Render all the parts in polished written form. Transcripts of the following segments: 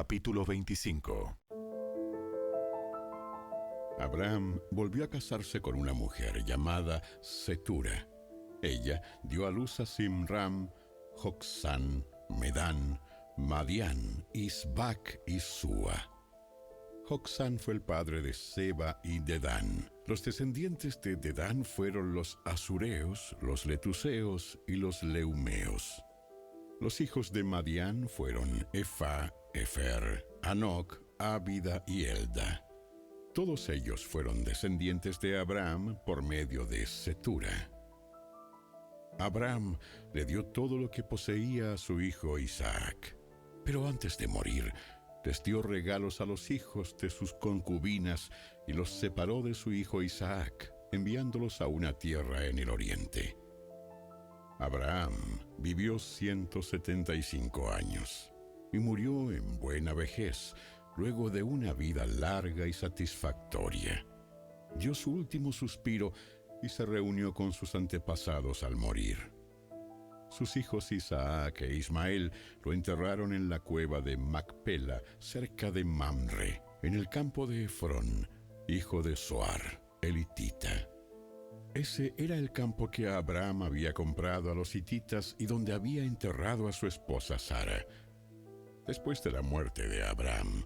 Capítulo 25. Abraham volvió a casarse con una mujer llamada Cetura. Ella dio a luz a Simram, Joksán, Medán, Madián, Isbac y Súa. Joksán fue el padre de Seba y Dedán. Los descendientes de Dedán fueron los asureos, los letuseos y los leumeos. Los hijos de Madián fueron Efá, Efer, Anoc, Ábida y Elda. Todos ellos fueron descendientes de Abraham por medio de Cetura. Abraham le dio todo lo que poseía a su hijo Isaac, pero antes de morir, les dio regalos a los hijos de sus concubinas y los separó de su hijo Isaac, enviándolos a una tierra en el oriente. Abraham vivió 175 años y murió en buena vejez, luego de una vida larga y satisfactoria. Dio su último suspiro y se reunió con sus antepasados al morir. Sus hijos Isaac e Ismael lo enterraron en la cueva de Macpela, cerca de Mamre, en el campo de Efrón, hijo de Zoar, el hitita. Ese era el campo que Abraham había comprado a los hititas y donde había enterrado a su esposa Sara. Después de la muerte de Abraham,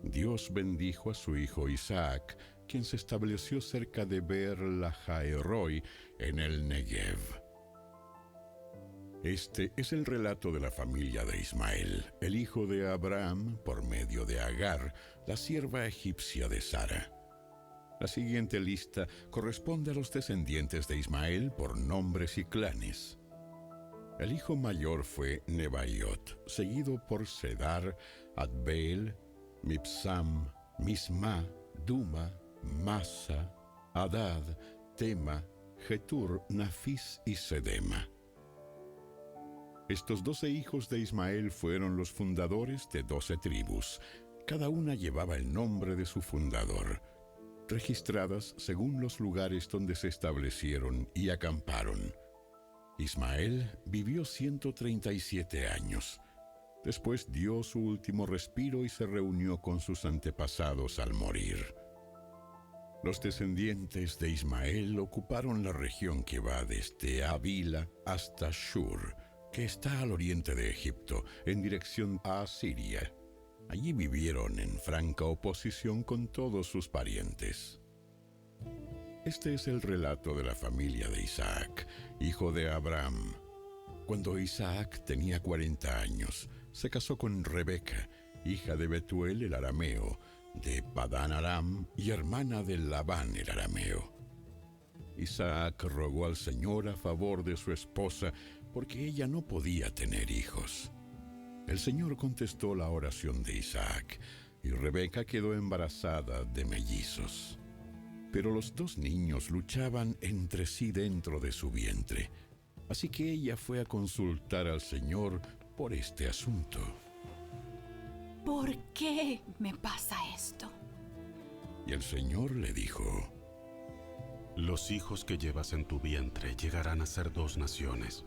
Dios bendijo a su hijo Isaac, quien se estableció cerca de Beer-Lahai-Roi, en el Negev. Este es el relato de la familia de Ismael, el hijo de Abraham, por medio de Agar, la sierva egipcia de Sara. La siguiente lista corresponde a los descendientes de Ismael por nombres y clanes. El hijo mayor fue Nebaiot, seguido por Cedar, Adbeel, Mibsam, Misma, Duma, Massa, Hadad, Tema, Getur, Nafis y Sedema. Estos 12 hijos de Ismael fueron los fundadores de 12 tribus. Cada una llevaba el nombre de su fundador, registradas según los lugares donde se establecieron y acamparon. Ismael vivió 137 años. Después dio su último respiro y se reunió con sus antepasados al morir. Los descendientes de Ismael ocuparon la región que va desde Avila hasta Shur, que está al oriente de Egipto, en dirección a Asiria. Allí vivieron en franca oposición con todos sus parientes. Este es el relato de la familia de Isaac, hijo de Abraham. Cuando Isaac tenía 40 años, se casó con Rebeca, hija de Betuel el arameo, de Padán Aram y hermana de Labán el arameo. Isaac rogó al Señor a favor de su esposa porque ella no podía tener hijos. El Señor contestó la oración de Isaac y Rebeca quedó embarazada de mellizos. Pero los dos niños luchaban entre sí dentro de su vientre, así que ella fue a consultar al Señor por este asunto. ¿Por qué me pasa esto? Y el Señor le dijo: Los hijos que llevas en tu vientre llegarán a ser 2 naciones,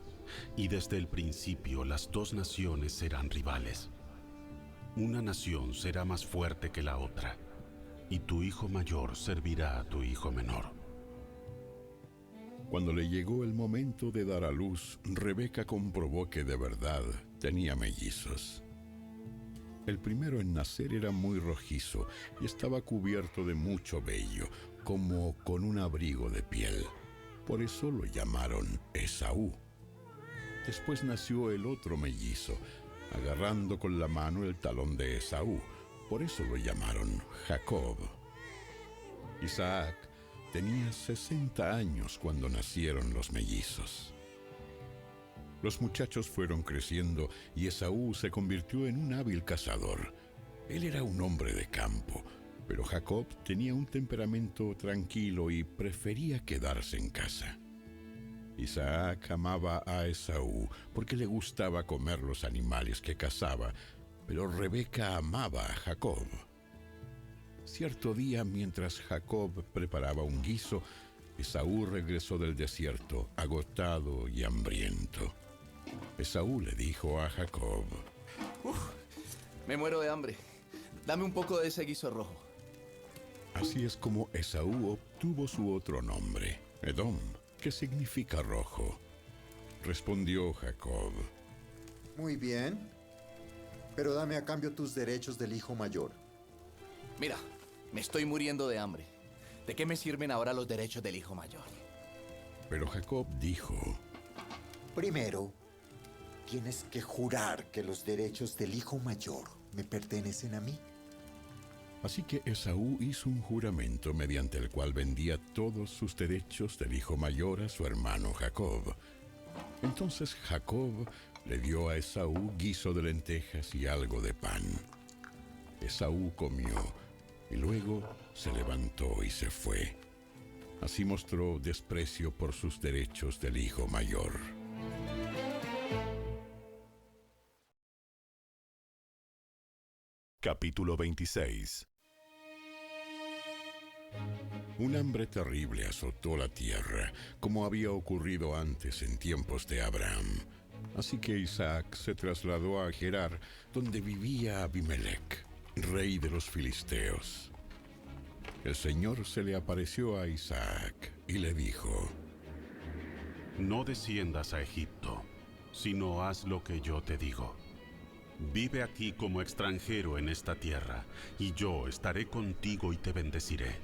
y desde el principio las 2 naciones serán rivales. Una nación será más fuerte que la otra, y tu hijo mayor servirá a tu hijo menor. Cuando le llegó el momento de dar a luz, Rebeca comprobó que de verdad tenía mellizos. El primero en nacer era muy rojizo y estaba cubierto de mucho vello, como con un abrigo de piel. Por eso lo llamaron Esaú. Después nació el otro mellizo, agarrando con la mano el talón de Esaú. Por eso lo llamaron Jacob. Isaac tenía 60 años cuando nacieron los mellizos. Los muchachos fueron creciendo y Esaú se convirtió en un hábil cazador. Él era un hombre de campo, pero Jacob tenía un temperamento tranquilo y prefería quedarse en casa. Isaac amaba a Esaú porque le gustaba comer los animales que cazaba, pero Rebeca amaba a Jacob. Cierto día, mientras Jacob preparaba un guiso, Esaú regresó del desierto, agotado y hambriento. Esaú le dijo a Jacob: Me muero de hambre. dame un poco de ese guiso rojo. Así es como Esaú obtuvo su otro nombre, Edom, que significa rojo. Respondió Jacob: Muy bien, pero dame a cambio tus derechos del hijo mayor. Mira, me estoy muriendo de hambre. ¿De qué me sirven ahora los derechos del hijo mayor? Pero Jacob dijo: Primero, tienes que jurar que los derechos del hijo mayor me pertenecen a mí. Así que Esaú hizo un juramento mediante el cual vendía todos sus derechos del hijo mayor a su hermano Jacob. Entonces Jacob le dio a Esaú guiso de lentejas y algo de pan. Esaú comió y luego se levantó y se fue. Así mostró desprecio por sus derechos del hijo mayor. Capítulo 26. Un hambre terrible azotó la tierra, como había ocurrido antes en tiempos de Abraham. Así que Isaac se trasladó a Gerar, donde vivía Abimelec, rey de los filisteos. El Señor se le apareció a Isaac y le dijo: No desciendas a Egipto, sino haz lo que yo te digo. Vive aquí como extranjero en esta tierra, y yo estaré contigo y te bendeciré.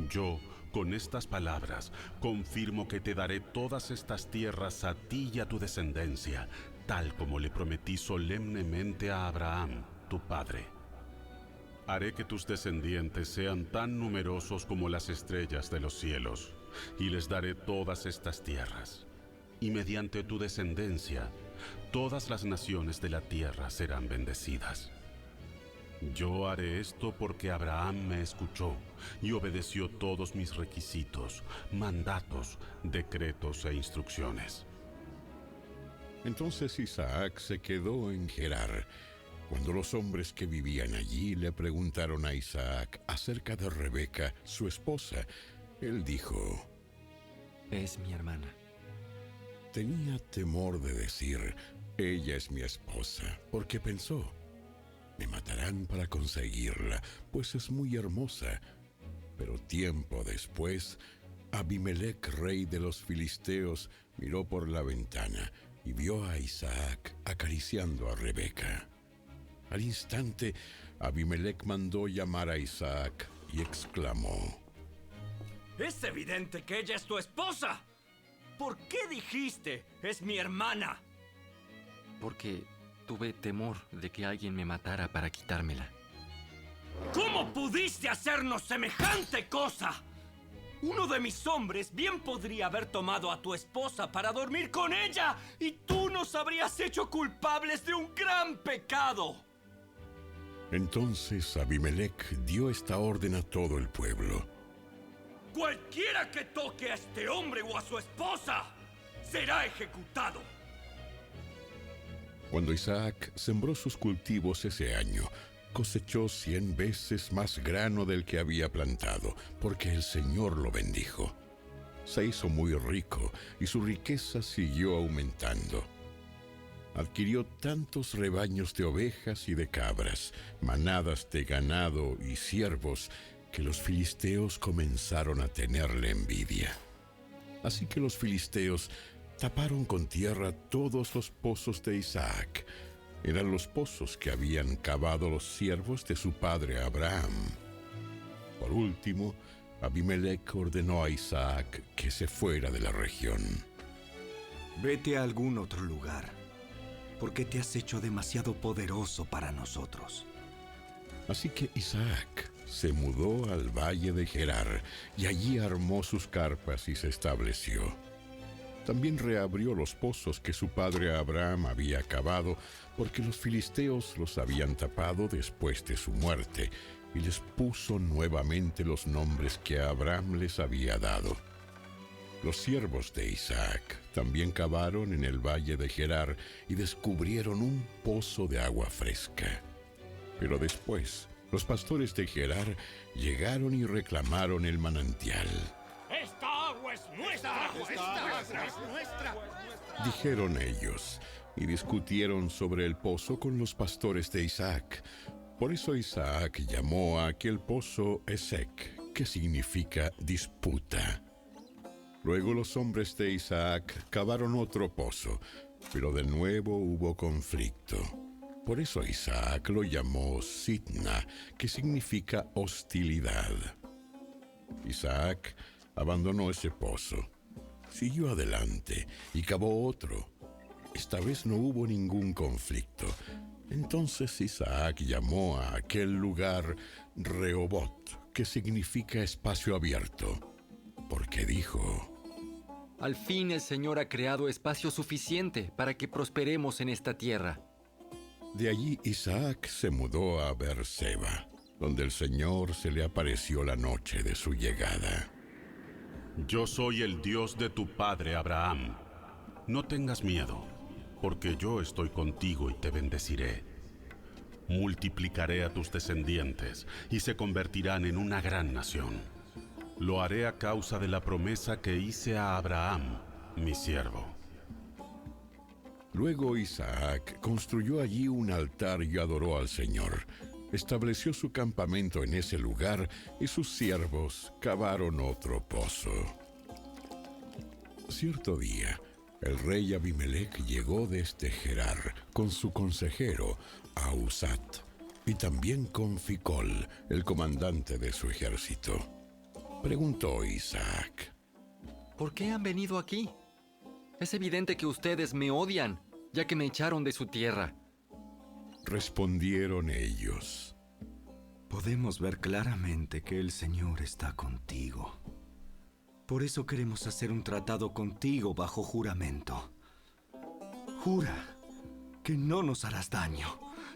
Yo, con estas palabras, confirmo que te daré todas estas tierras a ti y a tu descendencia, tal como le prometí solemnemente a Abraham, tu padre. Haré que tus descendientes sean tan numerosos como las estrellas de los cielos, y les daré todas estas tierras. Y mediante tu descendencia, todas las naciones de la tierra serán bendecidas. Yo haré esto porque Abraham me escuchó y obedeció todos mis requisitos, mandatos, decretos e instrucciones. Entonces Isaac se quedó en Gerar. Cuando los hombres que vivían allí le preguntaron a Isaac acerca de Rebeca, su esposa, él dijo: Es mi hermana. Tenía temor de decir: ella es mi esposa, porque pensó: me matarán para conseguirla, pues es muy hermosa. Pero tiempo después, Abimelec, rey de los filisteos, miró por la ventana y vio a Isaac acariciando a Rebeca. Al instante, Abimelec mandó llamar a Isaac y exclamó: ¡Es evidente que ella es tu esposa! ¿Por qué dijiste, es mi hermana? Porque tuve temor de que alguien me matara para quitármela. ¿Cómo pudiste hacernos semejante cosa? Uno de mis hombres bien podría haber tomado a tu esposa para dormir con ella, y tú nos habrías hecho culpables de un gran pecado. Entonces Abimelec dio esta orden a todo el pueblo: Cualquiera que toque a este hombre o a su esposa será ejecutado. Cuando Isaac sembró sus cultivos ese año, cosechó 100 veces más grano del que había plantado, porque el Señor lo bendijo. Se hizo muy rico y su riqueza siguió aumentando. Adquirió tantos rebaños de ovejas y de cabras, manadas de ganado y ciervos, que los filisteos comenzaron a tenerle envidia. Así que los filisteos taparon con tierra todos los pozos de Isaac. Eran los pozos que habían cavado los siervos de su padre Abraham. Por último, Abimelec ordenó a Isaac que se fuera de la región. Vete a algún otro lugar, porque te has hecho demasiado poderoso para nosotros. Así que Isaac se mudó al valle de Gerar y allí armó sus carpas y se estableció. También reabrió los pozos que su padre Abraham había cavado, porque los filisteos los habían tapado después de su muerte, y les puso nuevamente los nombres que Abraham les había dado. Los siervos de Isaac también cavaron en el valle de Gerar y descubrieron un pozo de agua fresca. Pero después, los pastores de Gerar llegaron y reclamaron el manantial. ¡Esta agua es nuestra! ¡Esta agua es nuestra! Dijeron ellos, y discutieron sobre el pozo con los pastores de Isaac. Por eso Isaac llamó a aquel pozo Esek, que significa disputa. Luego los hombres de Isaac cavaron otro pozo, pero de nuevo hubo conflicto. Por eso Isaac lo llamó Sitna, que significa hostilidad. Isaac abandonó ese pozo, siguió adelante y cavó otro. Esta vez no hubo ningún conflicto. Entonces Isaac llamó a aquel lugar Rehobot, que significa espacio abierto, porque dijo: Al fin el Señor ha creado espacio suficiente para que prosperemos en esta tierra. De allí Isaac se mudó a Beerseba, donde el Señor se le apareció la noche de su llegada. Yo soy el Dios de tu padre Abraham. No tengas miedo, porque yo estoy contigo y te bendeciré. Multiplicaré a tus descendientes y se convertirán en una gran nación. Lo haré a causa de la promesa que hice a Abraham, mi siervo. Luego Isaac construyó allí un altar y adoró al Señor. Estableció su campamento en ese lugar y sus siervos cavaron otro pozo. Cierto día, el rey Abimelech llegó desde Gerar con su consejero Ahuzat y también con Ficol, el comandante de su ejército. Preguntó Isaac: ¿Por qué han venido aquí? Es evidente que ustedes me odian, ya que me echaron de su tierra. Respondieron ellos: Podemos ver claramente que el Señor está contigo. Por eso queremos hacer un tratado contigo bajo juramento. Jura que no nos harás daño,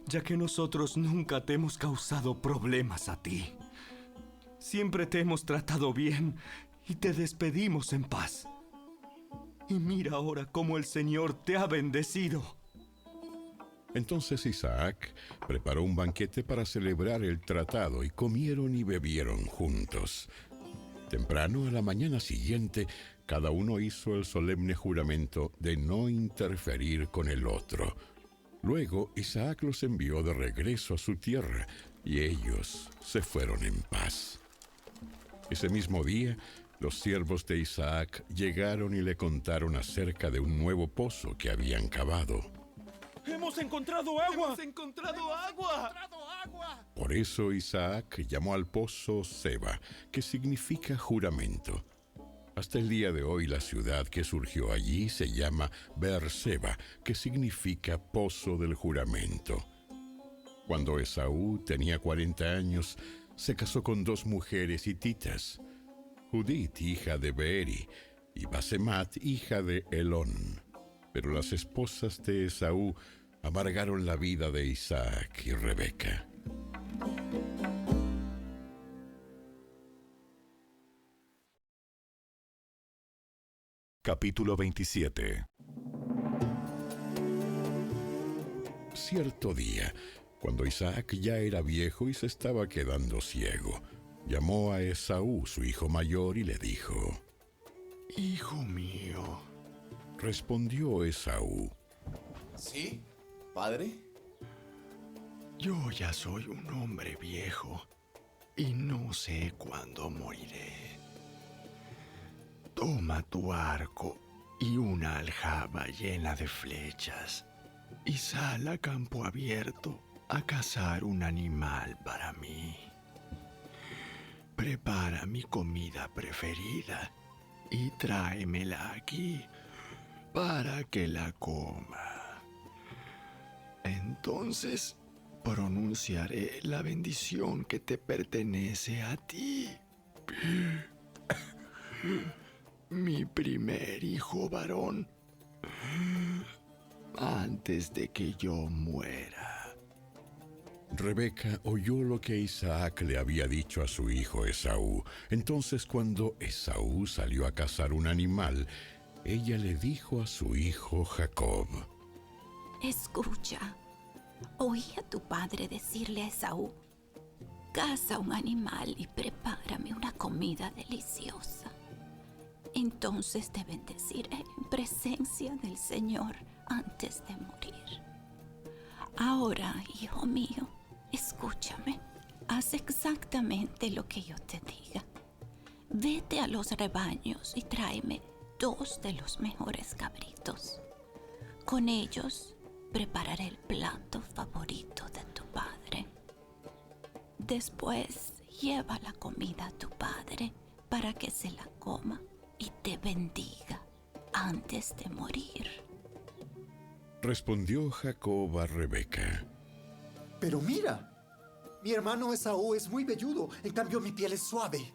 ya que nosotros nunca te hemos causado problemas a ti. Siempre te hemos tratado bien y te despedimos en paz. Y mira ahora cómo el Señor te ha bendecido. Entonces Isaac preparó un banquete para celebrar el tratado y comieron y bebieron juntos. Temprano, a la mañana siguiente, cada uno hizo el solemne juramento de no interferir con el otro. Luego Isaac los envió de regreso a su tierra y ellos se fueron en paz. Ese mismo día, los siervos de Isaac llegaron y le contaron acerca de un nuevo pozo que habían cavado. ¡Hemos encontrado agua! ¡Hemos encontrado agua! Por eso Isaac llamó al pozo Seba, que significa juramento. Hasta el día de hoy la ciudad que surgió allí se llama Beerseba, que significa pozo del juramento. Cuando Esaú tenía 40 años, se casó con 2 mujeres hititas, Judit, hija de Beeri, y Basemat, hija de Elón. Pero las esposas de Esaú amargaron la vida de Isaac y Rebeca. Capítulo 27. Cierto día, cuando Isaac ya era viejo y se estaba quedando ciego, llamó a Esaú, su hijo mayor, y le dijo: Hijo mío. Respondió Esaú: ¿Sí, padre? Yo ya soy un hombre viejo y no sé cuándo moriré. Toma tu arco y una aljaba llena de flechas y sal a campo abierto a cazar un animal para mí. Prepara mi comida preferida y tráemela aquí para que la coma. Entonces pronunciaré la bendición que te pertenece a ti. Mi primer hijo varón, antes de que yo muera. Rebeca oyó lo que Isaac le había dicho a su hijo Esaú. Entonces, cuando Esaú salió a cazar un animal, ella le dijo a su hijo Jacob: Escucha, oí a tu padre decirle a Esaú: caza un animal y prepárame una comida deliciosa. Entonces te bendeciré en presencia del Señor antes de morir. Ahora, hijo mío, Escúchame, haz exactamente lo que yo te diga. Vete a los rebaños y tráeme 2 de los mejores cabritos. Con ellos prepararé el plato favorito de tu padre. Después lleva la comida a tu padre para que se la coma y te bendiga antes de morir. Respondió Jacob a Rebeca. Pero mira, mi hermano Esaú es muy velludo, en cambio mi piel es suave.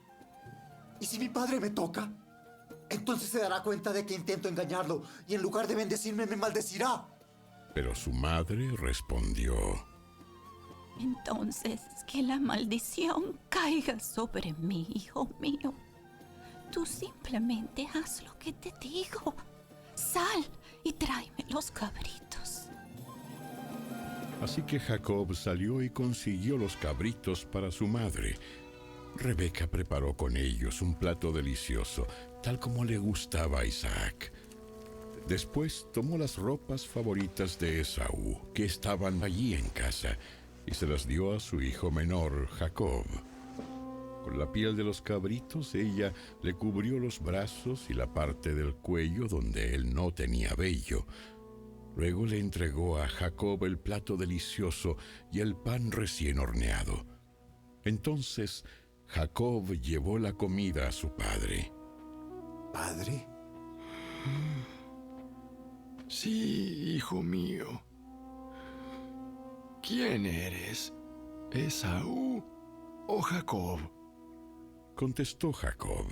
¿Y si mi padre me toca? Entonces se dará cuenta de que intento engañarlo y en lugar de bendecirme me maldecirá. Pero su madre respondió. Entonces que la maldición caiga sobre mí, hijo mío. Tú simplemente haz lo que te digo. Sal y tráeme los cabritos. Así que Jacob salió y consiguió los cabritos para su madre. Rebeca preparó con ellos un plato delicioso, tal como le gustaba a Isaac. Después tomó las ropas favoritas de Esaú, que estaban allí en casa, y se las dio a su hijo menor, Jacob. Con la piel de los cabritos ella le cubrió los brazos y la parte del cuello donde él no tenía vello. Luego le entregó a Jacob el plato delicioso y el pan recién horneado. Entonces Jacob llevó la comida a su padre. ¿Padre? Sí, hijo mío. ¿Quién eres? ¿Esaú o Jacob? Contestó Jacob.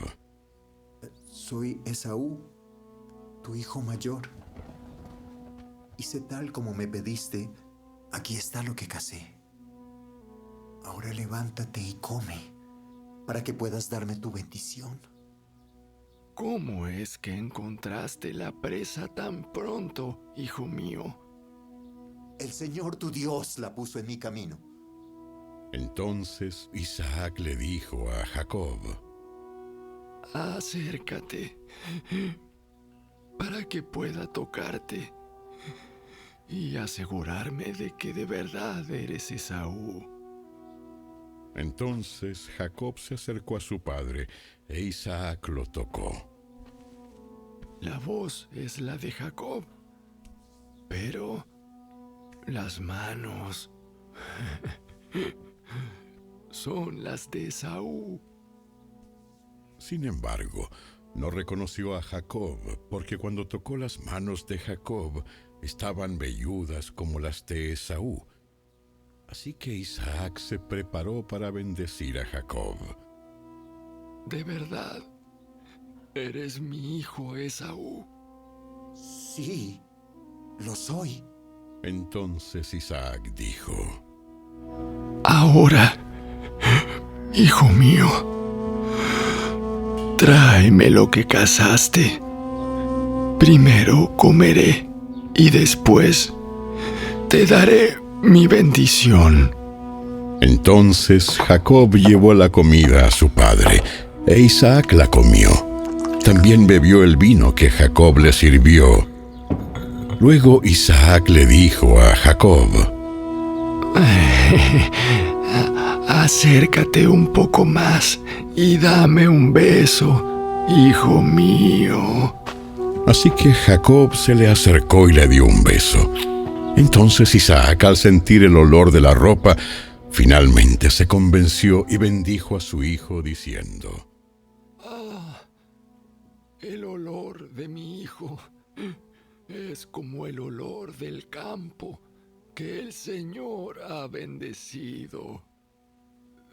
Soy Esaú, tu hijo mayor. Hice tal como me pediste, aquí está lo que cazé. Ahora levántate y come, para que puedas darme tu bendición. ¿Cómo es que encontraste la presa tan pronto, hijo mío? El Señor tu Dios la puso en mi camino. Entonces Isaac le dijo a Jacob. Acércate, para que pueda tocarte y asegurarme de que de verdad eres Esaú. Entonces Jacob se acercó a su padre e Isaac lo tocó. La voz es la de Jacob, pero las manos son las de Esaú. Sin embargo, no reconoció a Jacob, porque cuando tocó las manos de Jacob, estaban velludas como las de Esaú. Así que Isaac se preparó para bendecir a Jacob. ¿De verdad eres mi hijo Esaú? Sí, lo soy. Entonces Isaac dijo: Ahora, hijo mío, tráeme lo que cazaste. Primero comeré y después te daré mi bendición. Entonces Jacob llevó la comida a su padre, e Isaac la comió. También bebió el vino que Jacob le sirvió. Luego Isaac le dijo a Jacob: Acércate un poco más y dame un beso, hijo mío. Así que Jacob se le acercó y le dio un beso. Entonces Isaac, al sentir el olor de la ropa, finalmente se convenció y bendijo a su hijo diciendo: El olor de mi hijo es como el olor del campo que el Señor ha bendecido,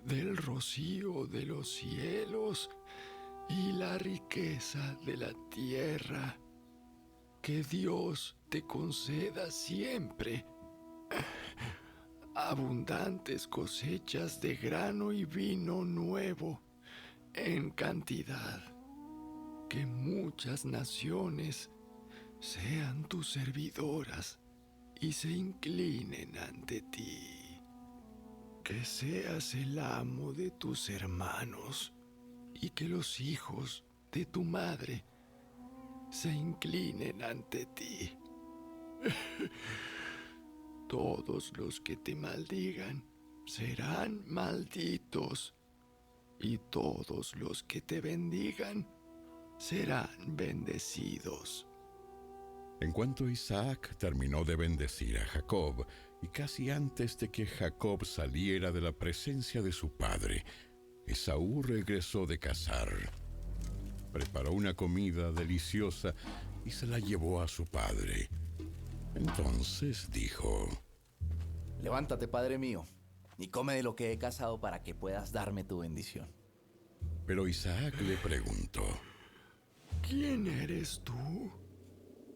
del rocío de los cielos y la riqueza de la tierra. Que Dios te conceda siempre abundantes cosechas de grano y vino nuevo en cantidad. Que muchas naciones sean tus servidoras y se inclinen ante ti. Que seas el amo de tus hermanos y que los hijos de tu madre se inclinen ante ti. Todos los que te maldigan serán malditos, y todos los que te bendigan serán bendecidos. En cuanto Isaac terminó de bendecir a Jacob, y casi antes de que Jacob saliera de la presencia de su padre, Esaú regresó de cazar. Preparó una comida deliciosa y se la llevó a su padre. Entonces dijo: Levántate, padre mío, y come de lo que he cazado para que puedas darme tu bendición. Pero Isaac le preguntó: ¿Quién eres tú?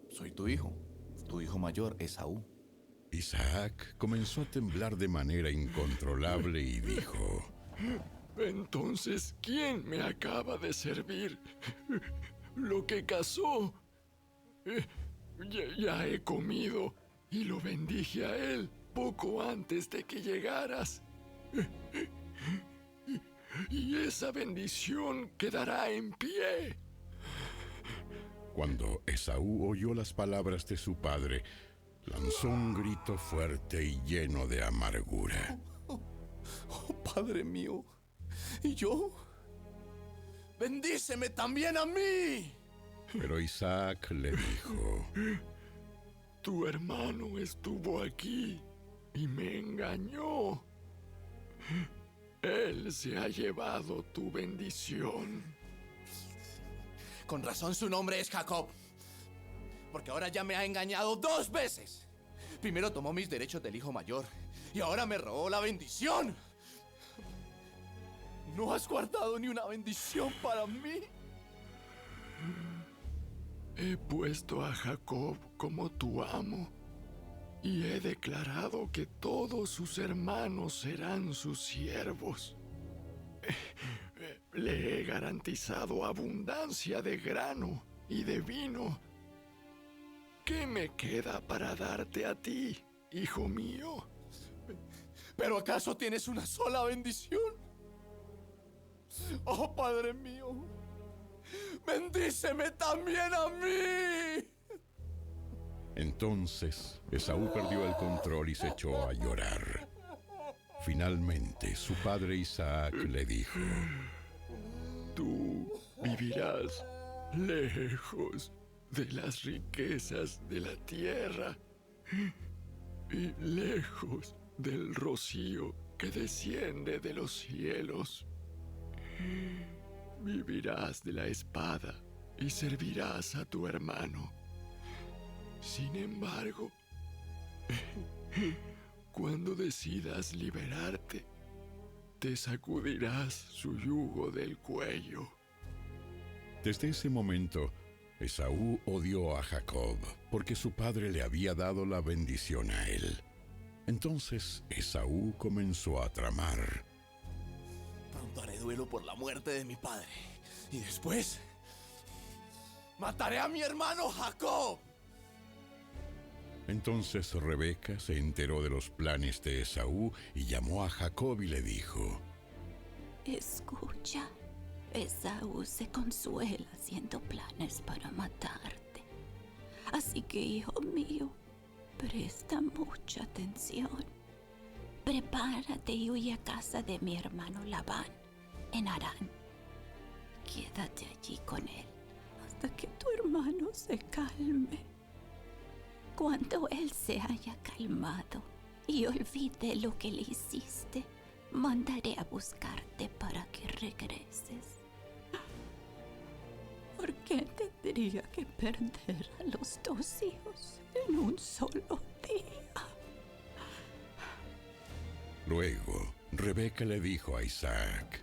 Soy tu hijo mayor, Esaú. Isaac comenzó a temblar de manera incontrolable y dijo: Entonces, ¿quién me acaba de servir lo que cazó? Ya he comido y lo bendije a él poco antes de que llegaras. Y esa bendición quedará en pie. Cuando Esaú oyó las palabras de su padre, lanzó un grito fuerte y lleno de amargura. Oh, padre mío, ¿y yo? ¡Bendíceme también a mí! Pero Isaac le dijo: Tu hermano estuvo aquí y me engañó. Él se ha llevado tu bendición. Con razón su nombre es Jacob, porque ahora ya me ha engañado 2 veces. Primero tomó mis derechos del hijo mayor y ahora me robó la bendición. ¿No has guardado ni una bendición para mí? He puesto a Jacob como tu amo y he declarado que todos sus hermanos serán sus siervos. Le he garantizado abundancia de grano y de vino. ¿Qué me queda para darte a ti, hijo mío? ¿Pero acaso tienes una sola bendición? Oh, padre mío, bendíceme también a mí. Entonces Esaú perdió el control y se echó a llorar. Finalmente su padre Isaac le dijo: Tú vivirás lejos de las riquezas de la tierra y lejos del rocío que desciende de los cielos. Vivirás de la espada y servirás a tu hermano. Sin embargo, cuando decidas liberarte, te sacudirás su yugo del cuello. Desde ese momento, Esaú odió a Jacob porque su padre le había dado la bendición a él. Entonces Esaú comenzó a tramar. Pronto haré duelo por la muerte de mi padre y después mataré a mi hermano Jacob. Entonces Rebeca se enteró de los planes de Esaú y llamó a Jacob y le dijo: Escucha, Esaú se consuela haciendo planes para matarte. Así que, hijo mío, presta mucha atención. Prepárate y huye a casa de mi hermano Labán, en Harán. Quédate allí con él hasta que tu hermano se calme. Cuando él se haya calmado y olvide lo que le hiciste, mandaré a buscarte para que regreses. ¿Por qué tendría que perder a los 2 hijos en un solo día? Luego, Rebeca le dijo a Isaac: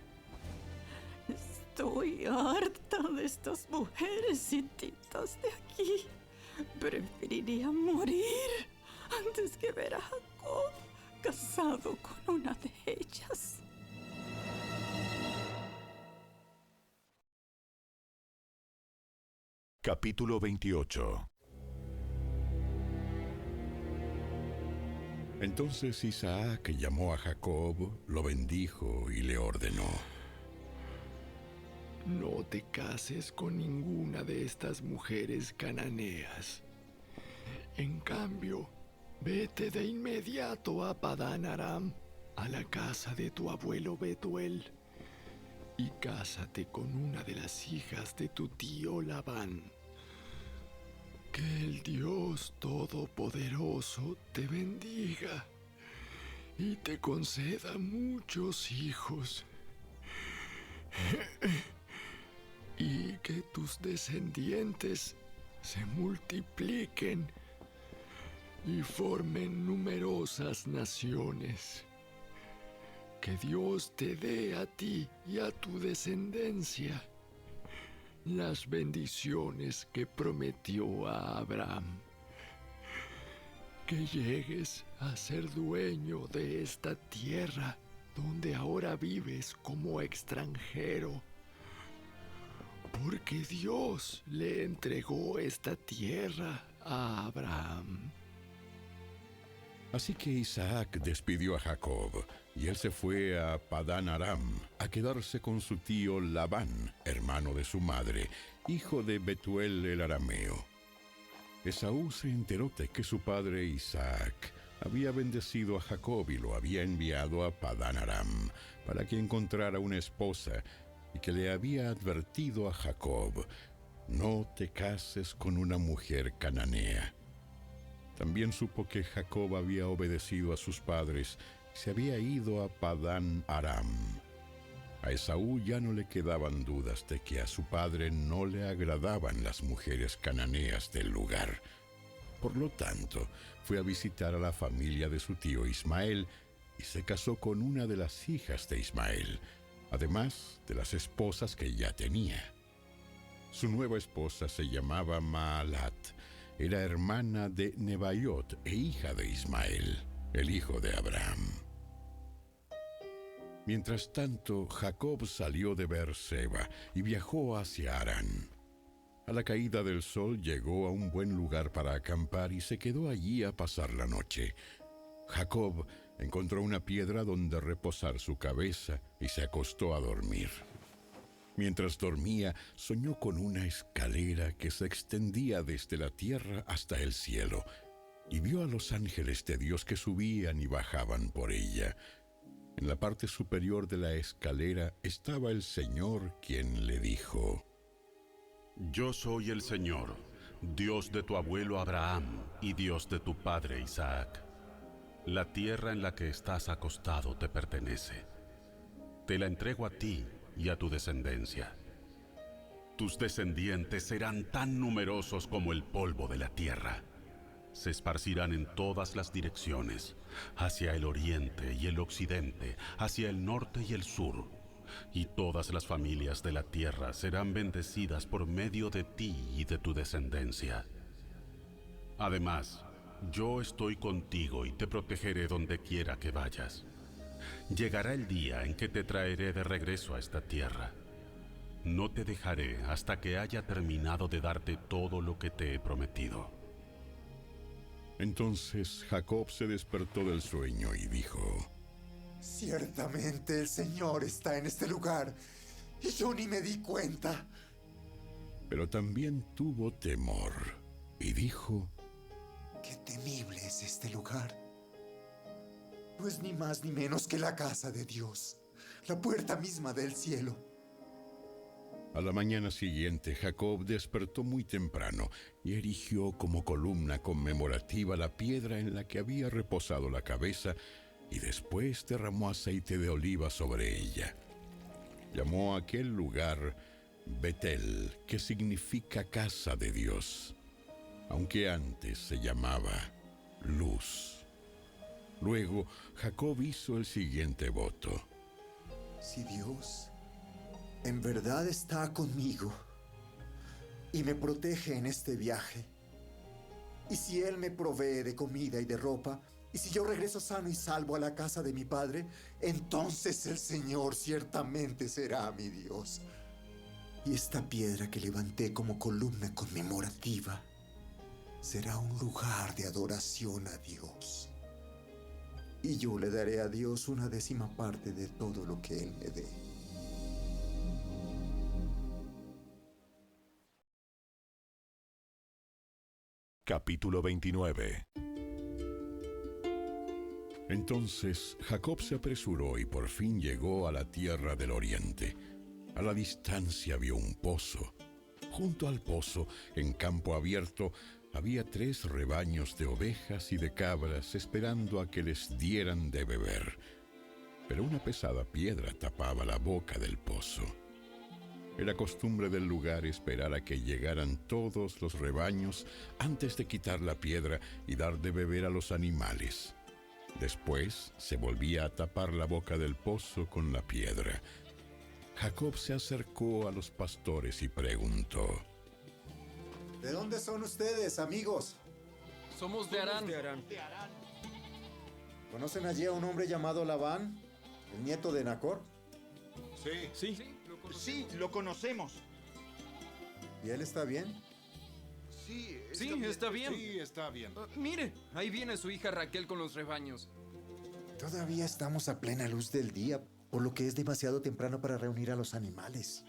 Estoy harta de estas mujeres hititas de aquí. Preferiría morir antes que ver a Jacob casado con una de ellas. Capítulo 28. Entonces Isaac llamó a Jacob, lo bendijo y le ordenó: No te cases con ninguna de estas mujeres cananeas. En cambio, vete de inmediato a Padán Aram a la casa de tu abuelo Betuel y cásate con una de las hijas de tu tío Labán. Que el Dios Todopoderoso te bendiga y te conceda muchos hijos. Y que tus descendientes se multipliquen y formen numerosas naciones. Que Dios te dé a ti y a tu descendencia las bendiciones que prometió a Abraham. Que llegues a ser dueño de esta tierra donde ahora vives como extranjero. Porque Dios le entregó esta tierra a Abraham. Así que Isaac despidió a Jacob, y él se fue a Padán Aram a quedarse con su tío Labán, hermano de su madre, hijo de Betuel el arameo. Esaú se enteró de que su padre Isaac había bendecido a Jacob y lo había enviado a Padán Aram para que encontrara una esposa, y que le había advertido a Jacob: no te cases con una mujer cananea. También supo que Jacob había obedecido a sus padres y se había ido a Padán Aram. A Esaú ya no le quedaban dudas de que a su padre no le agradaban las mujeres cananeas del lugar. Por lo tanto, fue a visitar a la familia de su tío Ismael y se casó con una de las hijas de Ismael, además de las esposas que ya tenía. Su nueva esposa se llamaba Maalat, era hermana de Nebaiot e hija de Ismael, el hijo de Abraham. Mientras tanto, Jacob salió de Beerseba y viajó hacia Harán. A la caída del sol llegó a un buen lugar para acampar y se quedó allí a pasar la noche. Jacob encontró una piedra donde reposar su cabeza y se acostó a dormir. Mientras dormía, soñó con una escalera que se extendía desde la tierra hasta el cielo, y vio a los ángeles de Dios que subían y bajaban por ella. En la parte superior de la escalera estaba el Señor, quien le dijo: Yo soy el Señor, Dios de tu abuelo Abraham y Dios de tu padre Isaac. La tierra en la que estás acostado te pertenece. Te la entrego a ti y a tu descendencia. Tus descendientes serán tan numerosos como el polvo de la tierra. Se esparcirán en todas las direcciones, hacia el oriente y el occidente, hacia el norte y el sur. Y todas las familias de la tierra serán bendecidas por medio de ti y de tu descendencia. Además, yo estoy contigo y te protegeré donde quiera que vayas. Llegará el día en que te traeré de regreso a esta tierra. No te dejaré hasta que haya terminado de darte todo lo que te he prometido. Entonces Jacob se despertó del sueño y dijo: Ciertamente el Señor está en este lugar, y yo ni me di cuenta. Pero también tuvo temor, y dijo: Qué temible es este lugar. No es ni más ni menos que la casa de Dios, la puerta misma del cielo. A la mañana siguiente, Jacob despertó muy temprano y erigió como columna conmemorativa la piedra en la que había reposado la cabeza, y después derramó aceite de oliva sobre ella. Llamó a aquel lugar Betel, que significa casa de Dios, aunque antes se llamaba Luz. Luego, Jacob hizo el siguiente voto: Si Dios en verdad está conmigo y me protege en este viaje, y si Él me provee de comida y de ropa, y si yo regreso sano y salvo a la casa de mi padre, entonces el Señor ciertamente será mi Dios. Y esta piedra que levanté como columna conmemorativa será un lugar de adoración a Dios. Y yo le daré a Dios 1/10 de todo lo que Él me dé. Capítulo 29. Entonces Jacob se apresuró y por fin llegó a la tierra del oriente. A la distancia vio un pozo. Junto al pozo, en campo abierto, había 3 rebaños de ovejas y de cabras esperando a que les dieran de beber. Pero una pesada piedra tapaba la boca del pozo. Era costumbre del lugar esperar a que llegaran todos los rebaños antes de quitar la piedra y dar de beber a los animales. Después se volvía a tapar la boca del pozo con la piedra. Jacob se acercó a los pastores y preguntó: ¿De dónde son ustedes, amigos? Somos de Harán. ¿Conocen allí a un hombre llamado Labán, el nieto de Nacor? Sí, lo conocemos. ¿Y él está bien? Sí, está bien. Sí, está bien. Mire, ahí viene su hija Raquel con los rebaños. Todavía estamos a plena luz del día, por lo que es demasiado temprano para reunir a los animales.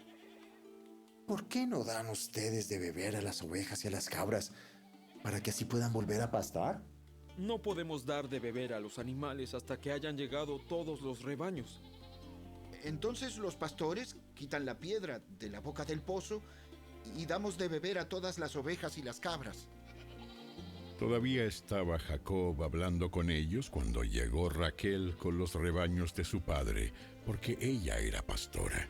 ¿Por qué no dan ustedes de beber a las ovejas y a las cabras para que así puedan volver a pastar? No podemos dar de beber a los animales hasta que hayan llegado todos los rebaños. Entonces los pastores quitan la piedra de la boca del pozo y damos de beber a todas las ovejas y las cabras. Todavía estaba Jacob hablando con ellos cuando llegó Raquel con los rebaños de su padre, porque ella era pastora.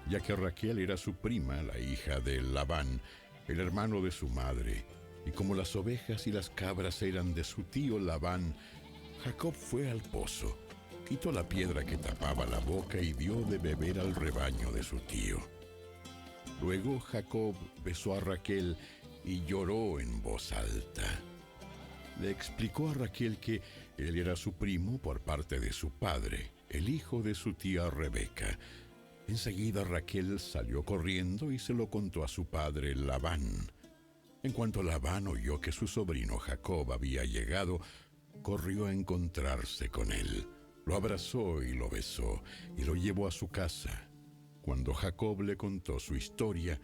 Ya que Raquel era su prima, la hija de Labán, el hermano de su madre, y como las ovejas y las cabras eran de su tío Labán, Jacob fue al pozo, quitó la piedra que tapaba la boca y dio de beber al rebaño de su tío. Luego Jacob besó a Raquel y lloró en voz alta. Le explicó a Raquel que él era su primo por parte de su padre, el hijo de su tía Rebeca. Enseguida Raquel salió corriendo y se lo contó a su padre Labán. En cuanto Labán oyó que su sobrino Jacob había llegado, corrió a encontrarse con él. Lo abrazó y lo besó y lo llevó a su casa. Cuando Jacob le contó su historia,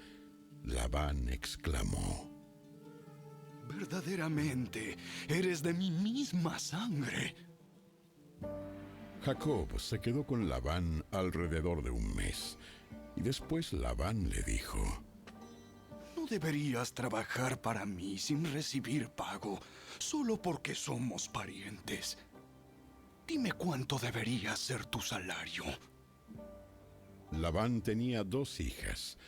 Labán exclamó: Verdaderamente, eres de mi misma sangre. Jacob se quedó con Labán alrededor de un mes, y después Labán le dijo: No deberías trabajar para mí sin recibir pago, solo porque somos parientes. Dime cuánto debería ser tu salario. Labán tenía 2 hijas.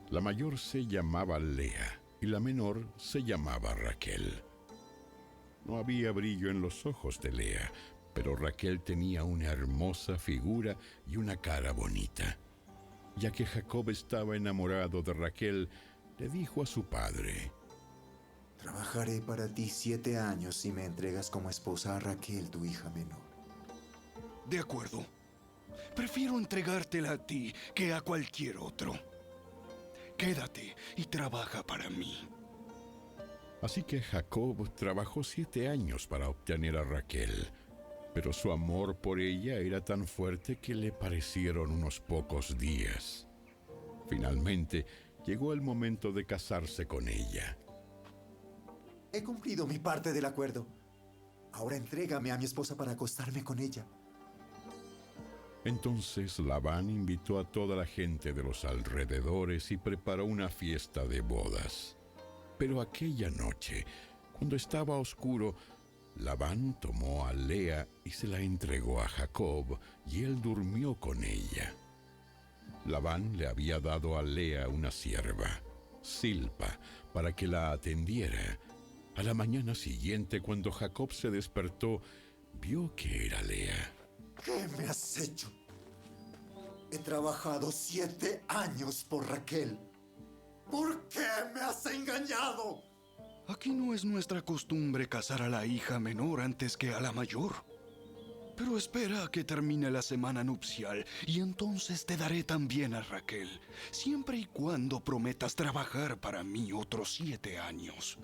La mayor se llamaba Lea y la menor se llamaba Raquel. No había brillo en los ojos de Lea, pero Raquel tenía una hermosa figura y una cara bonita. Ya que Jacob estaba enamorado de Raquel, le dijo a su padre: Trabajaré para ti 7 años si me entregas como esposa a Raquel, tu hija menor. De acuerdo. Prefiero entregártela a ti que a cualquier otro. Quédate y trabaja para mí. Así que Jacob trabajó 7 años para obtener a Raquel, pero su amor por ella era tan fuerte que le parecieron unos pocos días. Finalmente, llegó el momento de casarse con ella. He cumplido mi parte del acuerdo. Ahora entrégame a mi esposa para acostarme con ella. Entonces Labán invitó a toda la gente de los alrededores y preparó una fiesta de bodas. Pero aquella noche, cuando estaba oscuro, Labán tomó a Lea y se la entregó a Jacob, y él durmió con ella. Labán le había dado a Lea una sierva, Silpa, para que la atendiera. A la mañana siguiente, cuando Jacob se despertó, vio que era Lea. ¿Qué me has hecho? He trabajado 7 años por Raquel. ¿Por qué me has engañado? Aquí no es nuestra costumbre casar a la hija menor antes que a la mayor. Pero espera a que termine la semana nupcial y entonces te daré también a Raquel, siempre y cuando prometas trabajar para mí otros 7 años.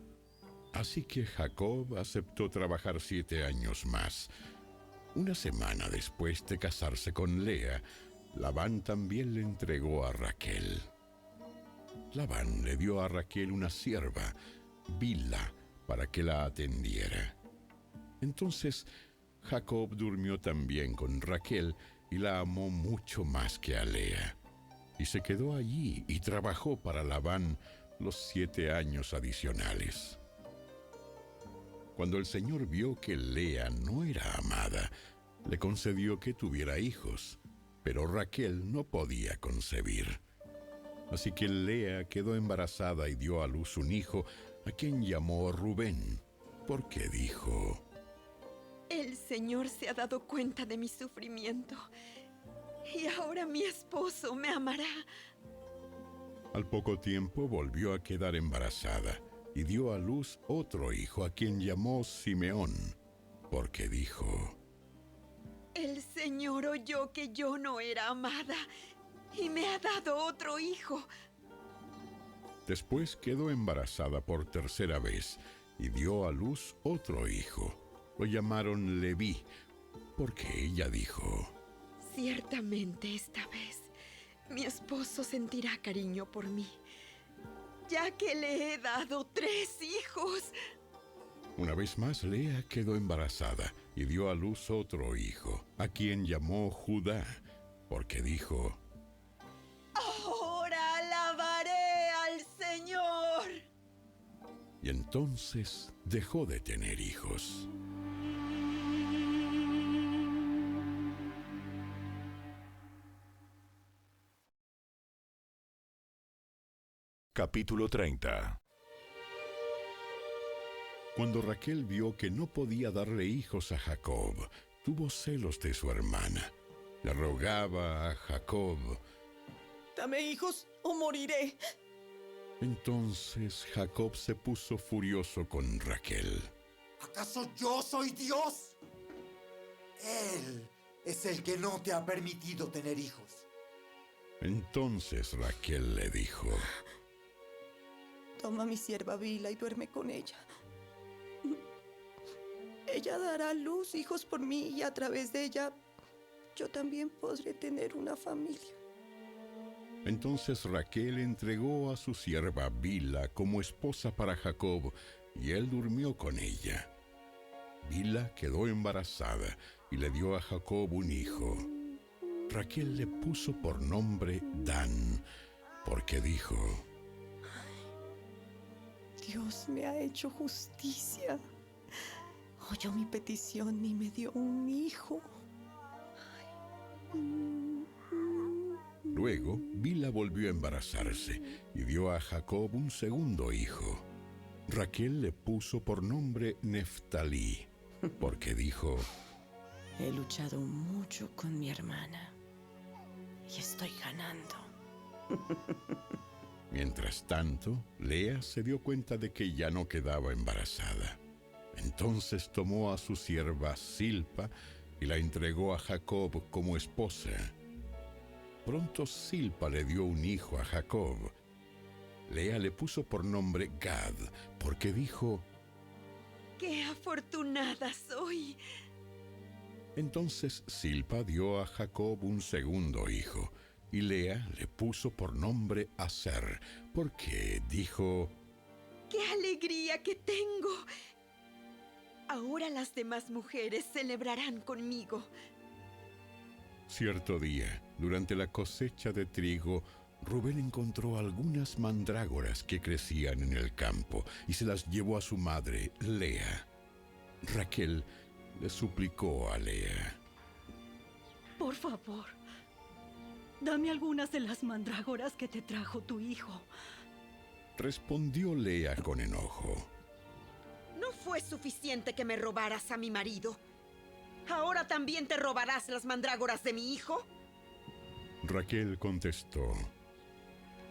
Así que Jacob aceptó trabajar 7 años más. Una semana después de casarse con Lea, Labán también le entregó a Raquel. Labán le dio a Raquel una sierva, Bilha, para que la atendiera. Entonces Jacob durmió también con Raquel y la amó mucho más que a Lea. Y se quedó allí y trabajó para Labán los 7 años adicionales. Cuando el Señor vio que Lea no era amada, le concedió que tuviera hijos, pero Raquel no podía concebir. Así que Lea quedó embarazada y dio a luz un hijo, a quien llamó Rubén, porque dijo: El Señor se ha dado cuenta de mi sufrimiento, y ahora mi esposo me amará. Al poco tiempo volvió a quedar embarazada y dio a luz otro hijo, a quien llamó Simeón, porque dijo: El Señor oyó que yo no era amada y me ha dado otro hijo. Después quedó embarazada por tercera vez y dio a luz otro hijo. Lo llamaron Leví, porque ella dijo: Ciertamente esta vez mi esposo sentirá cariño por mí, ya que le he dado 3 hijos. Una vez más Lea quedó embarazada y dio a luz otro hijo, a quien llamó Judá, porque dijo: Ahora alabaré al Señor. Y entonces dejó de tener hijos. Capítulo 30. Cuando Raquel vio que no podía darle hijos a Jacob, tuvo celos de su hermana. Le rogaba a Jacob: Dame hijos o moriré. Entonces Jacob se puso furioso con Raquel. ¿Acaso yo soy Dios? Él es el que no te ha permitido tener hijos. Entonces Raquel le dijo: Toma a mi sierva Bila y duerme con ella. Ella dará a luz hijos por mí y a través de ella yo también podré tener una familia. Entonces Raquel entregó a su sierva Bila como esposa para Jacob, y él durmió con ella. Bila quedó embarazada y le dio a Jacob un hijo. Raquel le puso por nombre Dan, porque dijo: Dios me ha hecho justicia. Oyó mi petición y me dio un hijo. Luego, Bila volvió a embarazarse y dio a Jacob un segundo hijo. Raquel le puso por nombre Neftalí, porque dijo: He luchado mucho con mi hermana y estoy ganando. Mientras tanto, Lea se dio cuenta de que ya no quedaba embarazada. Entonces tomó a su sierva Silpa y la entregó a Jacob como esposa. Pronto Silpa le dio un hijo a Jacob. Lea le puso por nombre Gad, porque dijo: ¡Qué afortunada soy! Entonces Silpa dio a Jacob un segundo hijo, y Lea le puso por nombre Aser, porque dijo: ¡Qué alegría que tengo! Ahora las demás mujeres celebrarán conmigo. Cierto día, durante la cosecha de trigo, Rubén encontró algunas mandrágoras que crecían en el campo y se las llevó a su madre, Lea. Raquel le suplicó a Lea: Por favor, dame algunas de las mandrágoras que te trajo tu hijo. Respondió Lea con enojo: ¿No fue suficiente que me robaras a mi marido? ¿Ahora también te robarás las mandrágoras de mi hijo? Raquel contestó: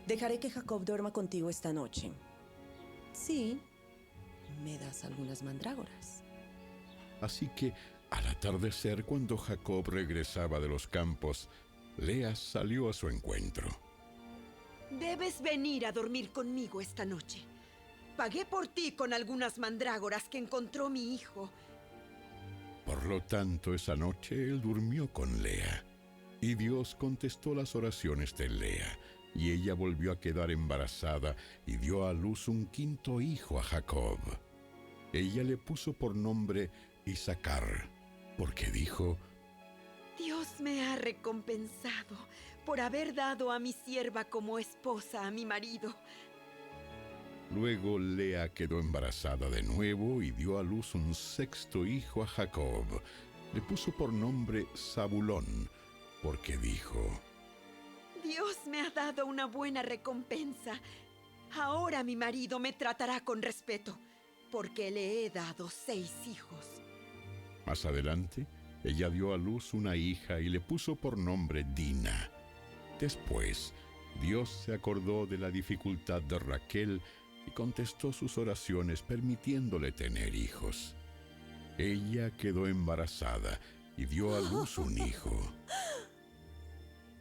Dejaré que Jacob duerma contigo esta noche. Sí, me das algunas mandrágoras. Así que, al atardecer, cuando Jacob regresaba de los campos, Lea salió a su encuentro. Debes venir a dormir conmigo esta noche. Pagué por ti con algunas mandrágoras que encontró mi hijo. Por lo tanto, esa noche él durmió con Lea. Y Dios contestó las oraciones de Lea, y ella volvió a quedar embarazada y dio a luz un quinto hijo a Jacob. Ella le puso por nombre Isacar, porque dijo: Dios me ha recompensado por haber dado a mi sierva como esposa a mi marido. Luego Lea quedó embarazada de nuevo y dio a luz un sexto hijo a Jacob. Le puso por nombre Zabulón, porque dijo: Dios me ha dado una buena recompensa. Ahora mi marido me tratará con respeto, porque le he dado 6 hijos. Más adelante, ella dio a luz una hija y le puso por nombre Dina. Después, Dios se acordó de la dificultad de Raquel y contestó sus oraciones permitiéndole tener hijos. Ella quedó embarazada y dio a luz un hijo.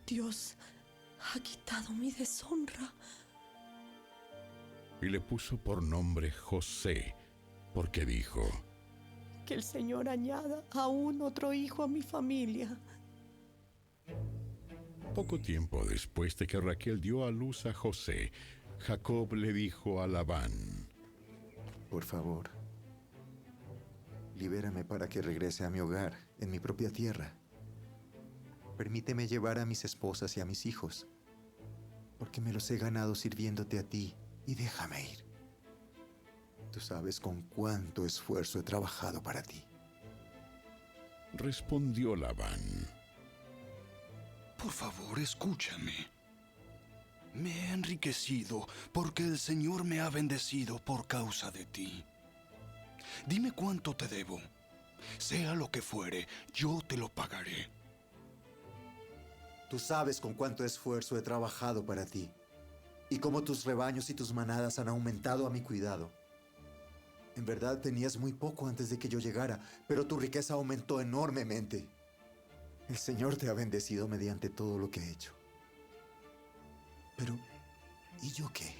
Dios ha quitado mi deshonra. Y le puso por nombre José, porque dijo: Que el Señor añada aún otro hijo a mi familia. Poco tiempo después de que Raquel dio a luz a José, Jacob le dijo a Labán: Por favor, libérame para que regrese a mi hogar, en mi propia tierra. Permíteme llevar a mis esposas y a mis hijos, porque me los he ganado sirviéndote a ti, y déjame ir. Tú sabes con cuánto esfuerzo he trabajado para ti. Respondió Labán: Por favor, escúchame. Me he enriquecido porque el Señor me ha bendecido por causa de ti. Dime cuánto te debo. Sea lo que fuere, yo te lo pagaré. Tú sabes con cuánto esfuerzo he trabajado para ti, y cómo tus rebaños y tus manadas han aumentado a mi cuidado. En verdad tenías muy poco antes de que yo llegara, pero tu riqueza aumentó enormemente. El Señor te ha bendecido mediante todo lo que he hecho. Pero, ¿y yo qué?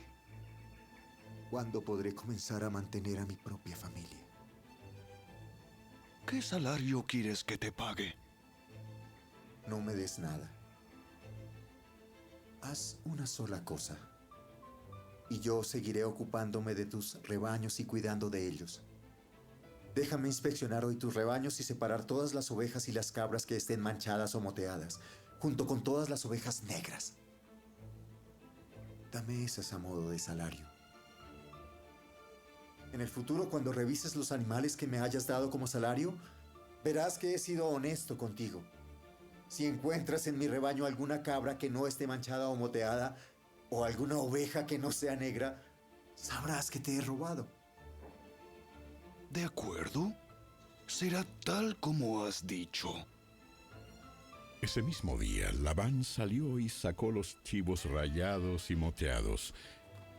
¿Cuándo podré comenzar a mantener a mi propia familia? ¿Qué salario quieres que te pague? No me des nada. Haz una sola cosa, y yo seguiré ocupándome de tus rebaños y cuidando de ellos. Déjame inspeccionar hoy tus rebaños y separar todas las ovejas y las cabras que estén manchadas o moteadas, junto con todas las ovejas negras. Dame esas a modo de salario. En el futuro, cuando revises los animales que me hayas dado como salario, verás que he sido honesto contigo. Si encuentras en mi rebaño alguna cabra que no esté manchada o moteada, o alguna oveja que no sea negra, sabrás que te he robado. De acuerdo. Será tal como has dicho. Ese mismo día, Labán salió y sacó los chivos rayados y moteados,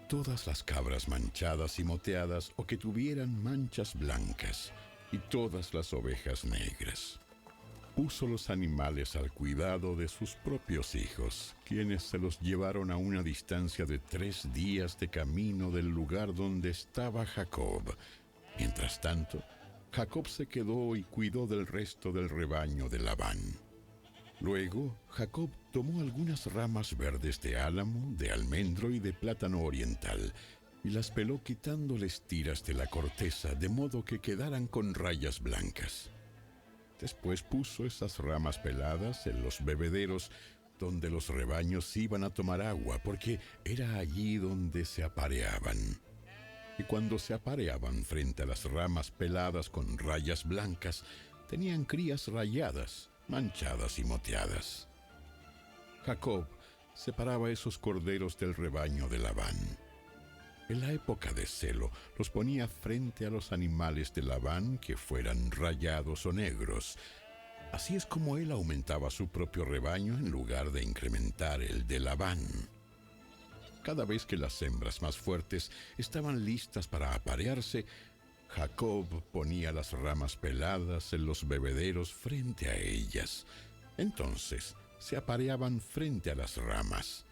todas las cabras manchadas y moteadas o que tuvieran manchas blancas, y todas las ovejas negras. Puso los animales al cuidado de sus propios hijos, quienes se los llevaron a una distancia de 3 días de camino del lugar donde estaba Jacob. Mientras tanto, Jacob se quedó y cuidó del resto del rebaño de Labán. Luego, Jacob tomó algunas ramas verdes de álamo, de almendro y de plátano oriental, y las peló quitándoles tiras de la corteza, de modo que quedaran con rayas blancas. Después puso esas ramas peladas en los bebederos donde los rebaños iban a tomar agua, porque era allí donde se apareaban. Y cuando se apareaban frente a las ramas peladas con rayas blancas, tenían crías rayadas, manchadas y moteadas. Jacob separaba esos corderos del rebaño de Labán. En la época de celo, los ponía frente a los animales de Labán que fueran rayados o negros. Así es como él aumentaba su propio rebaño en lugar de incrementar el de Labán. Cada vez que las hembras más fuertes estaban listas para aparearse, Jacob ponía las ramas peladas en los bebederos frente a ellas. Entonces se apareaban frente a las ramas.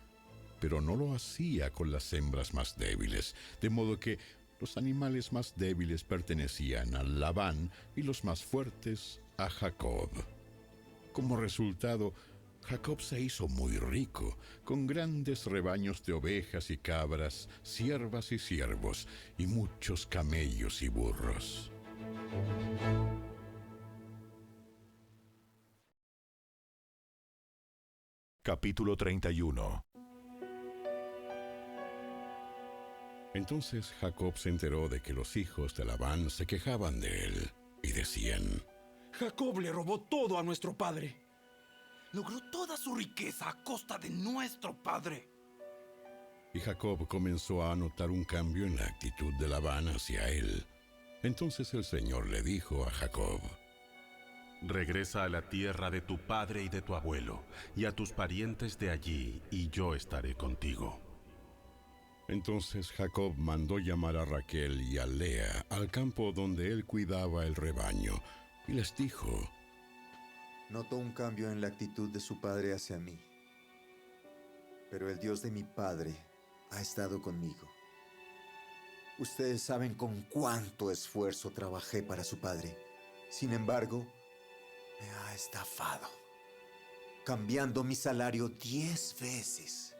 Pero no lo hacía con las hembras más débiles, de modo que los animales más débiles pertenecían a Labán y los más fuertes a Jacob. Como resultado, Jacob se hizo muy rico, con grandes rebaños de ovejas y cabras, ciervas y ciervos, y muchos camellos y burros. Capítulo 31. Entonces Jacob se enteró de que los hijos de Labán se quejaban de él y decían: Jacob le robó todo a nuestro padre. Logró toda su riqueza a costa de nuestro padre. Y Jacob comenzó a notar un cambio en la actitud de Labán hacia él. Entonces el Señor le dijo a Jacob: Regresa a la tierra de tu padre y de tu abuelo, y a tus parientes de allí, y yo estaré contigo. Entonces Jacob mandó llamar a Raquel y a Lea al campo donde él cuidaba el rebaño, y les dijo: Noto un cambio en la actitud de su padre hacia mí, pero el Dios de mi padre ha estado conmigo. Ustedes saben con cuánto esfuerzo trabajé para su padre. Sin embargo, me ha estafado, cambiando mi salario 10 veces.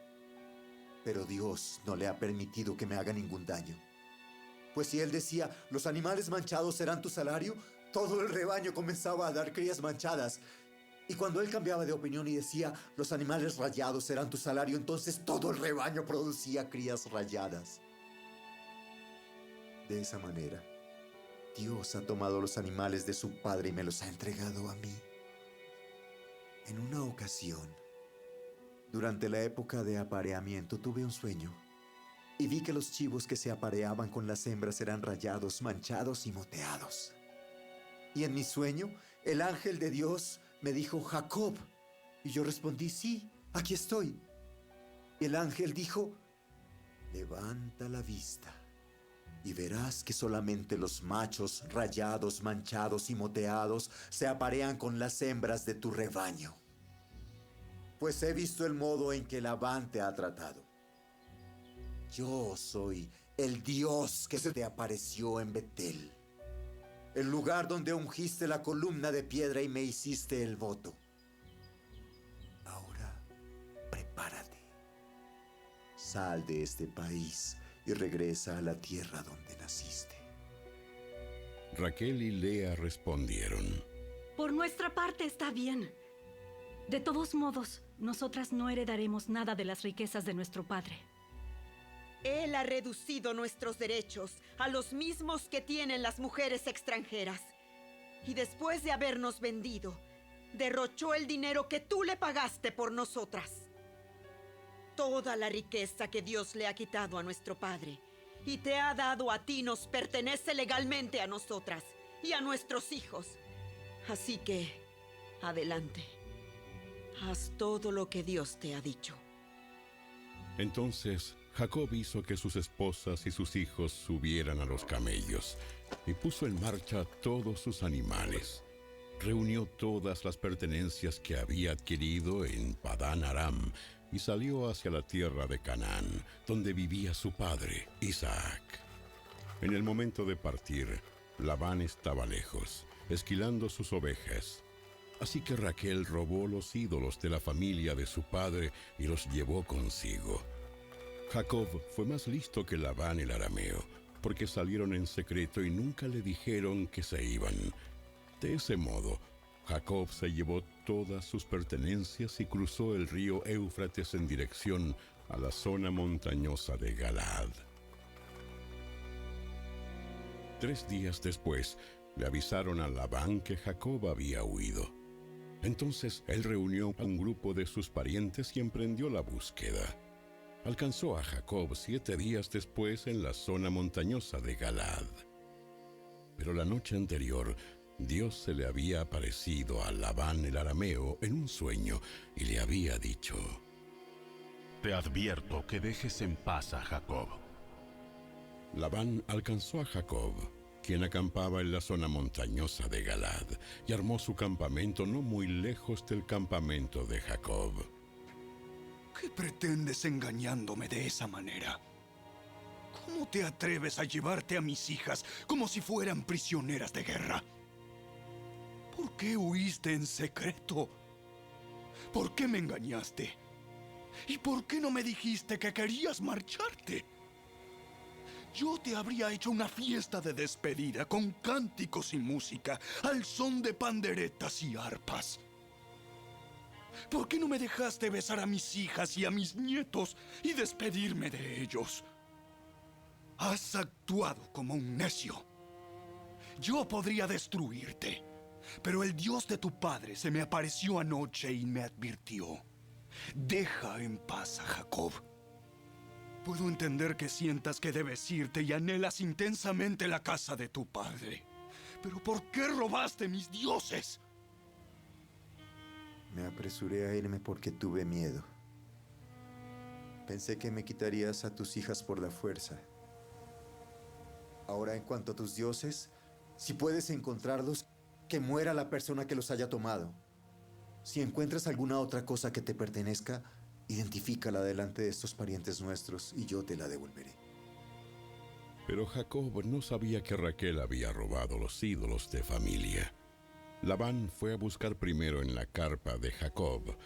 Pero Dios no le ha permitido que me haga ningún daño. Pues si él decía, los animales manchados serán tu salario, todo el rebaño comenzaba a dar crías manchadas. Y cuando él cambiaba de opinión y decía, los animales rayados serán tu salario, entonces todo el rebaño producía crías rayadas. De esa manera, Dios ha tomado los animales de su padre y me los ha entregado a mí. En una ocasión, durante la época de apareamiento, tuve un sueño y vi que los chivos que se apareaban con las hembras eran rayados, manchados y moteados. Y en mi sueño, el ángel de Dios me dijo, Jacob. Y yo respondí, sí, aquí estoy. Y el ángel dijo, levanta la vista y verás que solamente los machos rayados, manchados y moteados se aparean con las hembras de tu rebaño. Pues he visto el modo en que Labán te ha tratado. Yo soy el Dios que se te apareció en Betel, el lugar donde ungiste la columna de piedra y me hiciste el voto. Ahora, prepárate. Sal de este país y regresa a la tierra donde naciste. Raquel y Lea respondieron: Por nuestra parte está bien. De todos modos, nosotras no heredaremos nada de las riquezas de nuestro padre. Él ha reducido nuestros derechos a los mismos que tienen las mujeres extranjeras. Y después de habernos vendido, derrochó el dinero que tú le pagaste por nosotras. Toda la riqueza que Dios le ha quitado a nuestro padre y te ha dado a ti nos pertenece legalmente a nosotras y a nuestros hijos. Así que, adelante. Haz todo lo que Dios te ha dicho. Entonces Jacob hizo que sus esposas y sus hijos subieran a los camellos y puso en marcha todos sus animales. Reunió todas las pertenencias que había adquirido en Padán Aram y salió hacia la tierra de Canaán, donde vivía su padre, Isaac. En el momento de partir, Labán estaba lejos, esquilando sus ovejas. Así que Raquel robó los ídolos de la familia de su padre y los llevó consigo. Jacob fue más listo que Labán el arameo, porque salieron en secreto y nunca le dijeron que se iban. De ese modo, Jacob se llevó todas sus pertenencias y cruzó el río Éufrates en dirección a la zona montañosa de Galaad. 3 días después, le avisaron a Labán que Jacob había huido. Entonces él reunió a un grupo de sus parientes y emprendió la búsqueda. Alcanzó a Jacob 7 días después en la zona montañosa de Galaad. Pero la noche anterior, Dios se le había aparecido a Labán el arameo en un sueño y le había dicho: Te advierto que dejes en paz a Jacob. Labán alcanzó a Jacob, quien acampaba en la zona montañosa de Galaad, y armó su campamento no muy lejos del campamento de Jacob. ¿Qué pretendes engañándome de esa manera? ¿Cómo te atreves a llevarte a mis hijas como si fueran prisioneras de guerra? ¿Por qué huiste en secreto? ¿Por qué me engañaste? ¿Y por qué no me dijiste que querías marcharte? Yo te habría hecho una fiesta de despedida con cánticos y música, al son de panderetas y arpas. ¿Por qué no me dejaste besar a mis hijas y a mis nietos y despedirme de ellos? Has actuado como un necio. Yo podría destruirte, pero el Dios de tu padre se me apareció anoche y me advirtió: deja en paz a Jacob. Puedo entender que sientas que debes irte y anhelas intensamente la casa de tu padre. Pero ¿por qué robaste mis dioses? Me apresuré a irme porque tuve miedo. Pensé que me quitarías a tus hijas por la fuerza. Ahora, en cuanto a tus dioses, si puedes encontrarlos, que muera la persona que los haya tomado. Si encuentras alguna otra cosa que te pertenezca, identifícala delante de estos parientes nuestros y yo te la devolveré. Pero Jacob no sabía que Raquel había robado los ídolos de familia. Labán fue a buscar primero en la carpa de Jacob,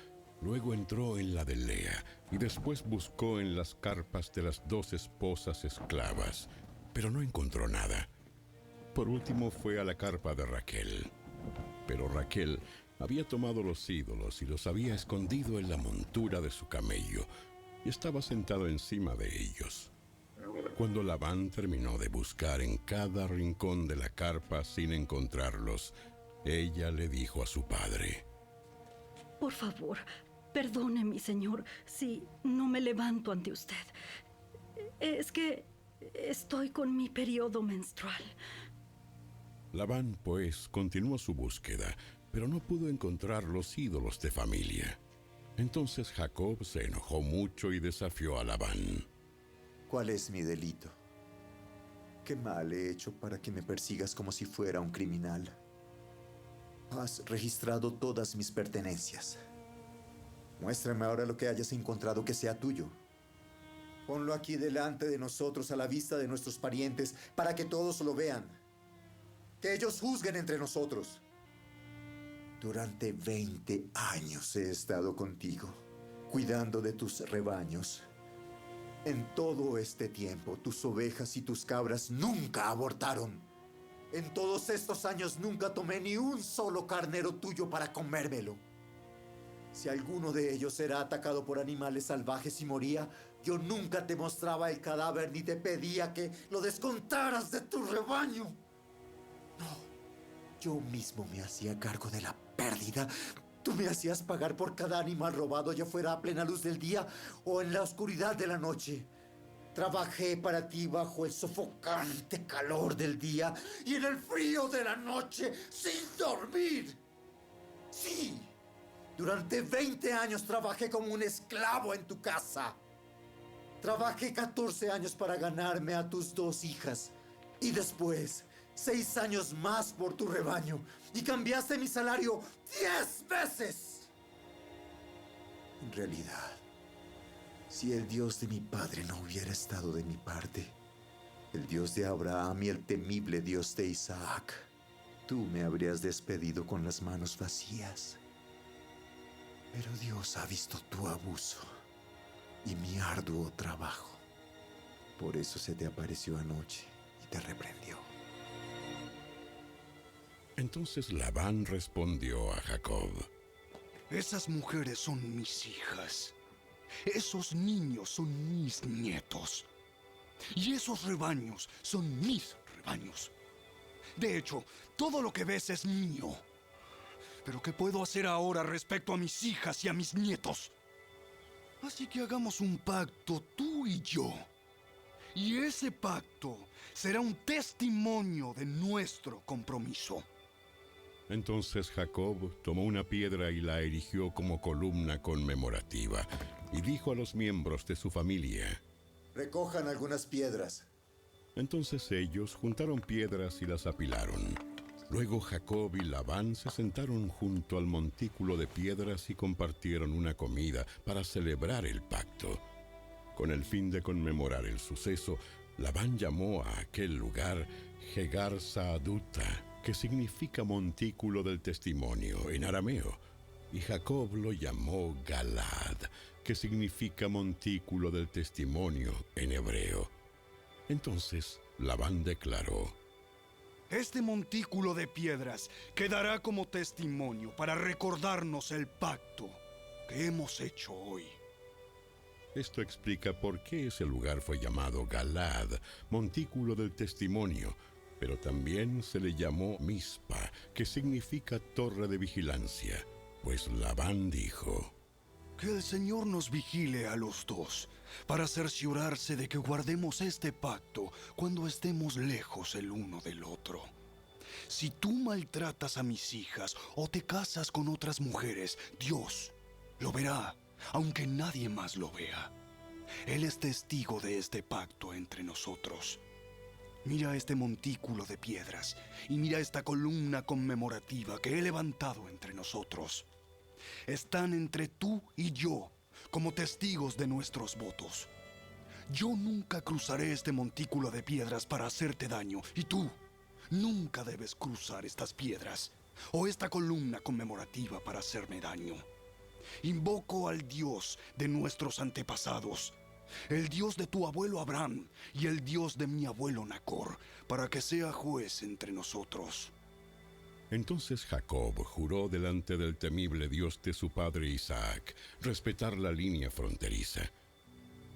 luego entró en la de Lea y después buscó en las carpas de las 2 esposas esclavas, pero no encontró nada. Por último fue a la carpa de Raquel, pero Raquel había tomado los ídolos y los había escondido en la montura de su camello y estaba sentado encima de ellos. Cuando Labán terminó de buscar en cada rincón de la carpa sin encontrarlos, ella le dijo a su padre: Por favor, perdone, mi señor, si no me levanto ante usted. Es que estoy con mi periodo menstrual. Labán, pues, continuó su búsqueda, pero no pudo encontrar los ídolos de familia. Entonces Jacob se enojó mucho y desafió a Labán. ¿Cuál es mi delito? ¿Qué mal he hecho para que me persigas como si fuera un criminal? Has registrado todas mis pertenencias. Muéstrame ahora lo que hayas encontrado que sea tuyo. Ponlo aquí delante de nosotros, a la vista de nuestros parientes, para que todos lo vean. Que ellos juzguen entre nosotros. Durante 20 años he estado contigo, cuidando de tus rebaños. En todo este tiempo, tus ovejas y tus cabras nunca abortaron. En todos estos años nunca tomé ni un solo carnero tuyo para comérmelo. Si alguno de ellos era atacado por animales salvajes y moría, yo nunca te mostraba el cadáver ni te pedía que lo descontaras de tu rebaño. No, yo mismo me hacía cargo de la pérdida. Tú me hacías pagar por cada animal robado, ya fuera a plena luz del día o en la oscuridad de la noche. Trabajé para ti bajo el sofocante calor del día y en el frío de la noche sin dormir. Sí, durante 20 años trabajé como un esclavo en tu casa. Trabajé 14 años para ganarme a tus 2 hijas y después 6 años más por tu rebaño y cambiaste mi salario 10 veces. En realidad, si el Dios de mi padre no hubiera estado de mi parte, el Dios de Abraham y el temible Dios de Isaac, tú me habrías despedido con las manos vacías. Pero Dios ha visto tu abuso y mi arduo trabajo. Por eso se te apareció anoche y te reprendió. Entonces Labán respondió a Jacob: Esas mujeres son mis hijas. Esos niños son mis nietos. Y esos rebaños son mis rebaños. De hecho, todo lo que ves es mío. Pero ¿qué puedo hacer ahora respecto a mis hijas y a mis nietos? Así que hagamos un pacto tú y yo. Y ese pacto será un testimonio de nuestro compromiso. Entonces Jacob tomó una piedra y la erigió como columna conmemorativa, y dijo a los miembros de su familia: recojan algunas piedras. Entonces ellos juntaron piedras y las apilaron. Luego Jacob y Labán se sentaron junto al montículo de piedras y compartieron una comida para celebrar el pacto. Con el fin de conmemorar el suceso, Labán llamó a aquel lugar Jegar Saaduta, que significa montículo del testimonio en arameo, y Jacob lo llamó Galad, que significa montículo del testimonio en hebreo. Entonces Labán declaró: Este montículo de piedras quedará como testimonio para recordarnos el pacto ¿Qué hemos hecho hoy? Esto explica por qué ese lugar fue llamado Galad, montículo del testimonio, pero también se le llamó Mizpa, que significa torre de vigilancia, pues Labán dijo: Que el Señor nos vigile a los dos, para cerciorarse de que guardemos este pacto cuando estemos lejos el uno del otro. Si tú maltratas a mis hijas o te casas con otras mujeres, Dios lo verá, aunque nadie más lo vea. Él es testigo de este pacto entre nosotros. Mira este montículo de piedras y mira esta columna conmemorativa que he levantado entre nosotros. Están entre tú y yo como testigos de nuestros votos. Yo nunca cruzaré este montículo de piedras para hacerte daño, y tú nunca debes cruzar estas piedras o esta columna conmemorativa para hacerme daño. Invoco al Dios de nuestros antepasados, el Dios de tu abuelo Abraham y el Dios de mi abuelo Nacor, para que sea juez entre nosotros. Entonces Jacob juró delante del temible Dios de su padre Isaac respetar la línea fronteriza.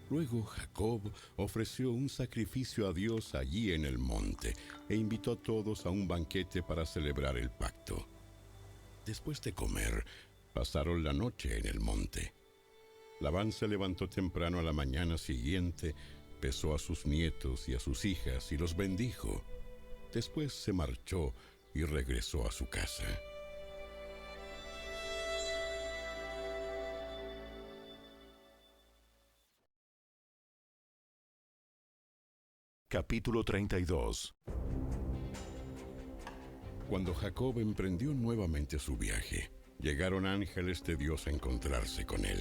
Luego Jacob ofreció un sacrificio a Dios allí en el monte e invitó a todos a un banquete para celebrar el pacto. Después de comer, pasaron la noche en el monte. Labán se levantó temprano a la mañana siguiente, besó a sus nietos y a sus hijas y los bendijo. Después se marchó y regresó a su casa. Capítulo 32. Cuando Jacob emprendió nuevamente su viaje, llegaron ángeles de Dios a encontrarse con él.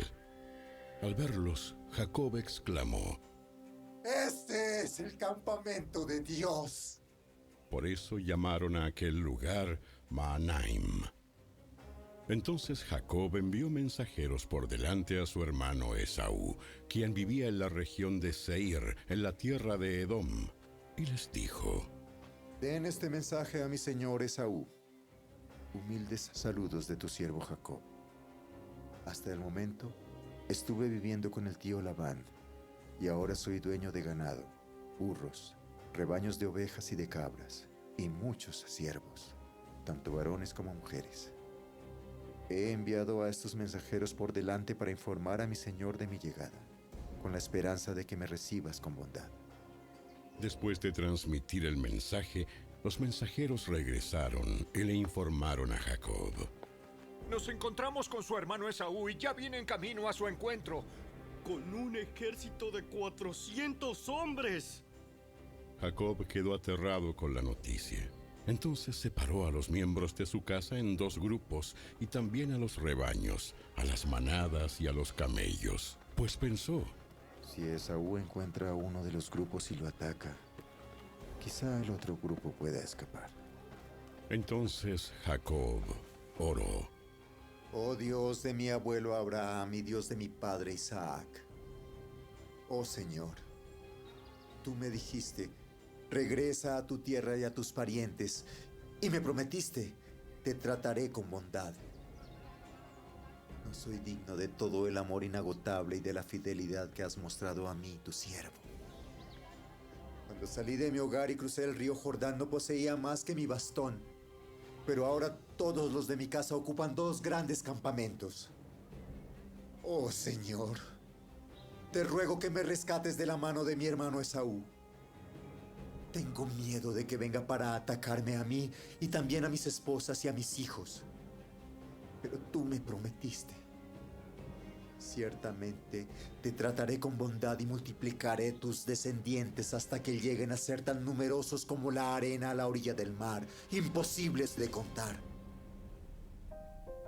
Al verlos, Jacob exclamó: ¡Este es el campamento de Dios! Por eso llamaron a aquel lugar Mahanaim. Entonces Jacob envió mensajeros por delante a su hermano Esaú, quien vivía en la región de Seir, en la tierra de Edom, y les dijo: Den este mensaje a mi señor Esaú. Humildes saludos de tu siervo Jacob. Hasta el momento estuve viviendo con el tío Labán, y ahora soy dueño de ganado, burros, rebaños de ovejas y de cabras, y muchos siervos, tanto varones como mujeres. He enviado a estos mensajeros por delante para informar a mi señor de mi llegada, con la esperanza de que me recibas con bondad. Después de transmitir el mensaje, los mensajeros regresaron y le informaron a Jacob: Nos encontramos con su hermano Esaú y ya viene en camino a su encuentro, con un ejército de 400 hombres. Jacob quedó aterrado con la noticia. Entonces separó a los miembros de su casa en 2 grupos y también a los rebaños, a las manadas y a los camellos, pues pensó: Si Esaú encuentra a uno de los grupos y lo ataca, quizá el otro grupo pueda escapar. Entonces Jacob oró: Oh Dios de mi abuelo Abraham y Dios de mi padre Isaac. Oh Señor, tú me dijiste: regresa a tu tierra y a tus parientes, y me prometiste: te trataré con bondad. No soy digno de todo el amor inagotable y de la fidelidad que has mostrado a mí, tu siervo. Cuando salí de mi hogar y crucé el río Jordán, no poseía más que mi bastón. Pero ahora todos los de mi casa ocupan 2 grandes campamentos. Oh Señor, te ruego que me rescates de la mano de mi hermano Esaú. Tengo miedo de que venga para atacarme a mí y también a mis esposas y a mis hijos. Pero tú me prometiste: ciertamente te trataré con bondad y multiplicaré tus descendientes hasta que lleguen a ser tan numerosos como la arena a la orilla del mar, imposibles de contar.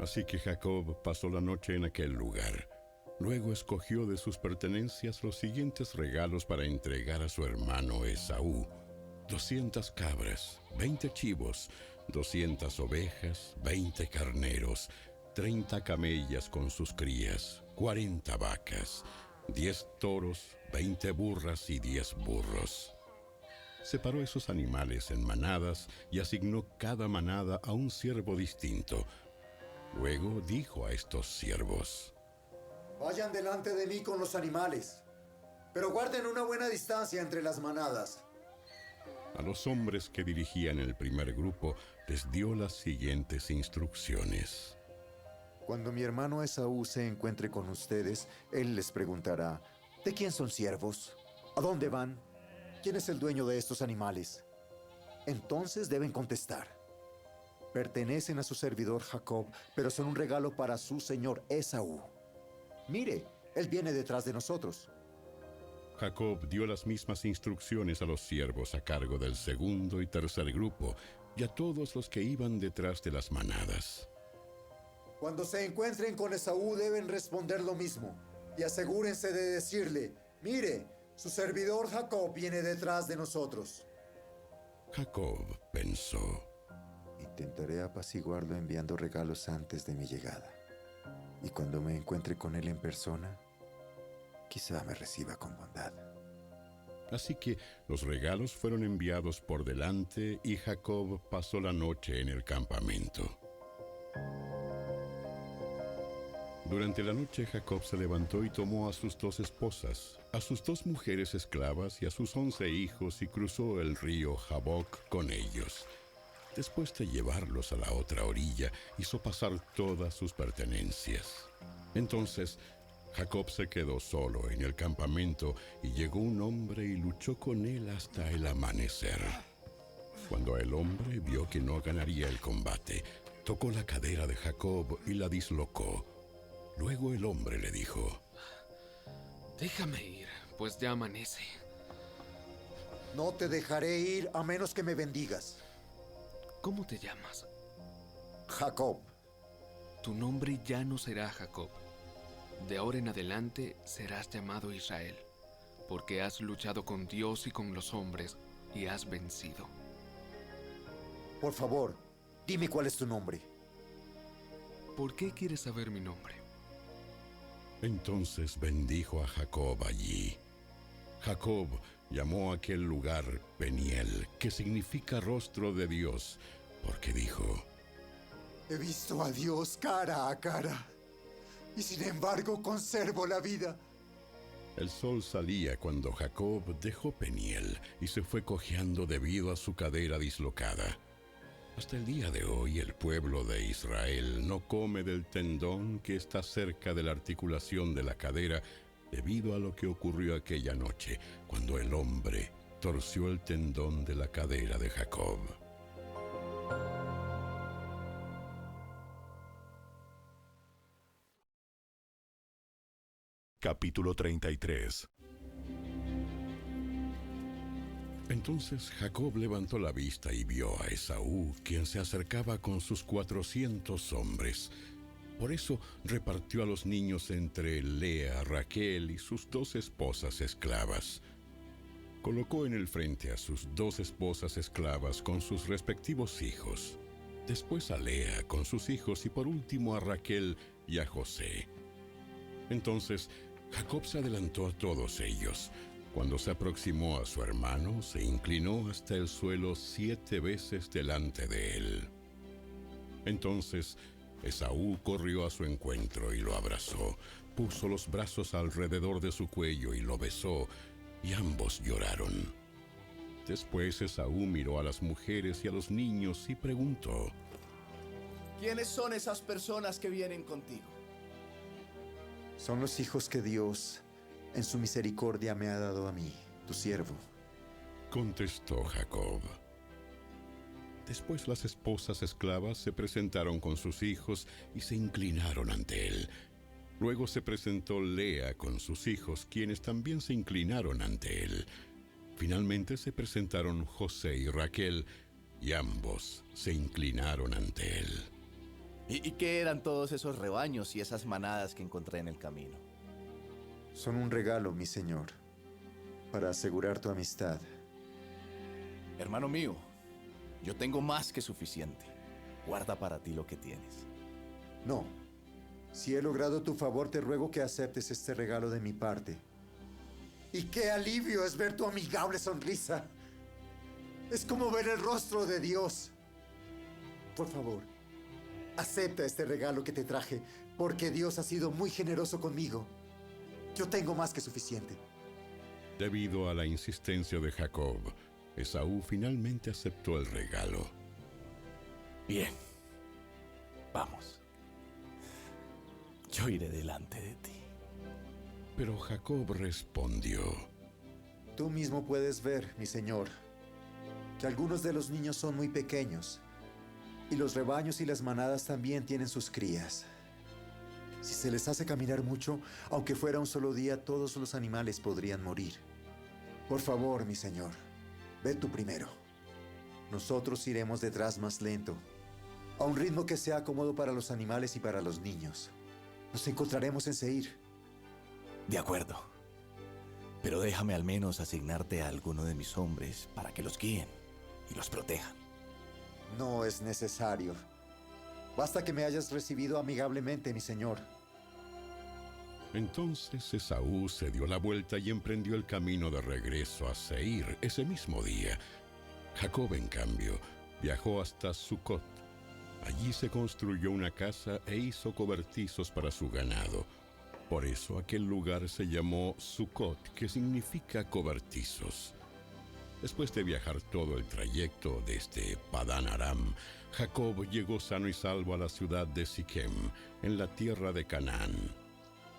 Así que Jacob pasó la noche en aquel lugar. Luego escogió de sus pertenencias los siguientes regalos para entregar a su hermano Esaú: 200 cabras, 20 chivos, 200 ovejas, 20 carneros, 30 camellas con sus crías, 40 vacas, 10 toros, 20 burras y 10 burros. Separó esos animales en manadas y asignó cada manada a un siervo distinto. Luego dijo a estos siervos: Vayan delante de mí con los animales, pero guarden una buena distancia entre las manadas. A los hombres que dirigían el primer grupo les dio las siguientes instrucciones. Cuando mi hermano Esaú se encuentre con ustedes, él les preguntará, ¿de quién son siervos? ¿A dónde van? ¿Quién es el dueño de estos animales? Entonces deben contestar. Pertenecen a su servidor Jacob, pero son un regalo para su señor Esaú. Mire, él viene detrás de nosotros. Jacob dio las mismas instrucciones a los siervos a cargo del segundo y tercer grupo y a todos los que iban detrás de las manadas. Cuando se encuentren con Esaú deben responder lo mismo y asegúrense de decirle, mire, su servidor Jacob viene detrás de nosotros. Jacob pensó. Intentaré apaciguarlo enviando regalos antes de mi llegada. Y cuando me encuentre con él en persona, quizá me reciba con bondad. Así que los regalos fueron enviados por delante y Jacob pasó la noche en el campamento. Durante la noche Jacob se levantó y tomó a sus 2 esposas, a sus 2 mujeres esclavas y a sus 11 hijos y cruzó el río Jaboc con ellos. Después de llevarlos a la otra orilla, hizo pasar todas sus pertenencias. Entonces Jacob se quedó solo en el campamento y llegó un hombre y luchó con él hasta el amanecer. Cuando el hombre vio que no ganaría el combate, tocó la cadera de Jacob y la dislocó. Luego el hombre le dijo: Déjame ir, pues ya amanece. No te dejaré ir a menos que me bendigas. ¿Cómo te llamas? Jacob. Tu nombre ya no será Jacob. De ahora en adelante serás llamado Israel, porque has luchado con Dios y con los hombres y has vencido. Por favor, dime cuál es tu nombre. ¿Por qué quieres saber mi nombre? Entonces bendijo a Jacob allí. Jacob llamó a aquel lugar Peniel, que significa rostro de Dios, porque dijo: He visto a Dios cara a cara, y sin embargo conservo la vida. El sol salía cuando Jacob dejó Peniel y se fue cojeando debido a su cadera dislocada. Hasta el día de hoy el pueblo de Israel no come del tendón que está cerca de la articulación de la cadera debido a lo que ocurrió aquella noche cuando el hombre torció el tendón de la cadera de Jacob. Capítulo 33. Entonces Jacob levantó la vista y vio a Esaú, quien se acercaba con sus 400 hombres. Por eso repartió a los niños entre Lea, Raquel y sus 2 esposas esclavas. Colocó en el frente a sus 2 esposas esclavas con sus respectivos hijos. Después a Lea con sus hijos y por último a Raquel y a José. Entonces Jacob se adelantó a todos ellos. Cuando se aproximó a su hermano, se inclinó hasta el suelo 7 veces delante de él. Entonces Esaú corrió a su encuentro y lo abrazó, puso los brazos alrededor de su cuello y lo besó, y ambos lloraron. Después Esaú miró a las mujeres y a los niños y preguntó: ¿Quiénes son esas personas que vienen contigo? Son los hijos que Dios, en su misericordia, me ha dado a mí, tu siervo. Contestó Jacob. Después las esposas esclavas se presentaron con sus hijos y se inclinaron ante él. Luego se presentó Lea con sus hijos, quienes también se inclinaron ante él. Finalmente se presentaron José y Raquel, y ambos se inclinaron ante él. ¿Y qué eran todos esos rebaños y esas manadas que encontré en el camino? Son un regalo, mi señor, para asegurar tu amistad. Hermano mío, yo tengo más que suficiente. Guarda para ti lo que tienes. No. Si he logrado tu favor, te ruego que aceptes este regalo de mi parte. Y qué alivio es ver tu amigable sonrisa. Es como ver el rostro de Dios. Por favor, Acepta este regalo que te traje, porque Dios ha sido muy generoso conmigo. Yo tengo más que suficiente. Debido a la insistencia de Jacob, Esaú finalmente aceptó el regalo. Bien. Vamos. Yo iré delante de ti. Pero Jacob respondió: Tú mismo puedes ver, mi señor, que algunos de los niños son muy pequeños, y los rebaños y las manadas también tienen sus crías. Si se les hace caminar mucho, aunque fuera un solo día, todos los animales podrían morir. Por favor, mi señor, ve tú primero. Nosotros iremos detrás más lento, a un ritmo que sea cómodo para los animales y para los niños. Nos encontraremos en Seir. De acuerdo. Pero déjame al menos asignarte a alguno de mis hombres para que los guíen y los protejan. No es necesario. Basta que me hayas recibido amigablemente, mi señor. Entonces Esaú se dio la vuelta y emprendió el camino de regreso a Seir ese mismo día. Jacob, en cambio, viajó hasta Sucot. Allí se construyó una casa e hizo cobertizos para su ganado. Por eso aquel lugar se llamó Sucot, que significa cobertizos. Después de viajar todo el trayecto desde Padán Aram, Jacob llegó sano y salvo a la ciudad de Siquem, en la tierra de Canaán.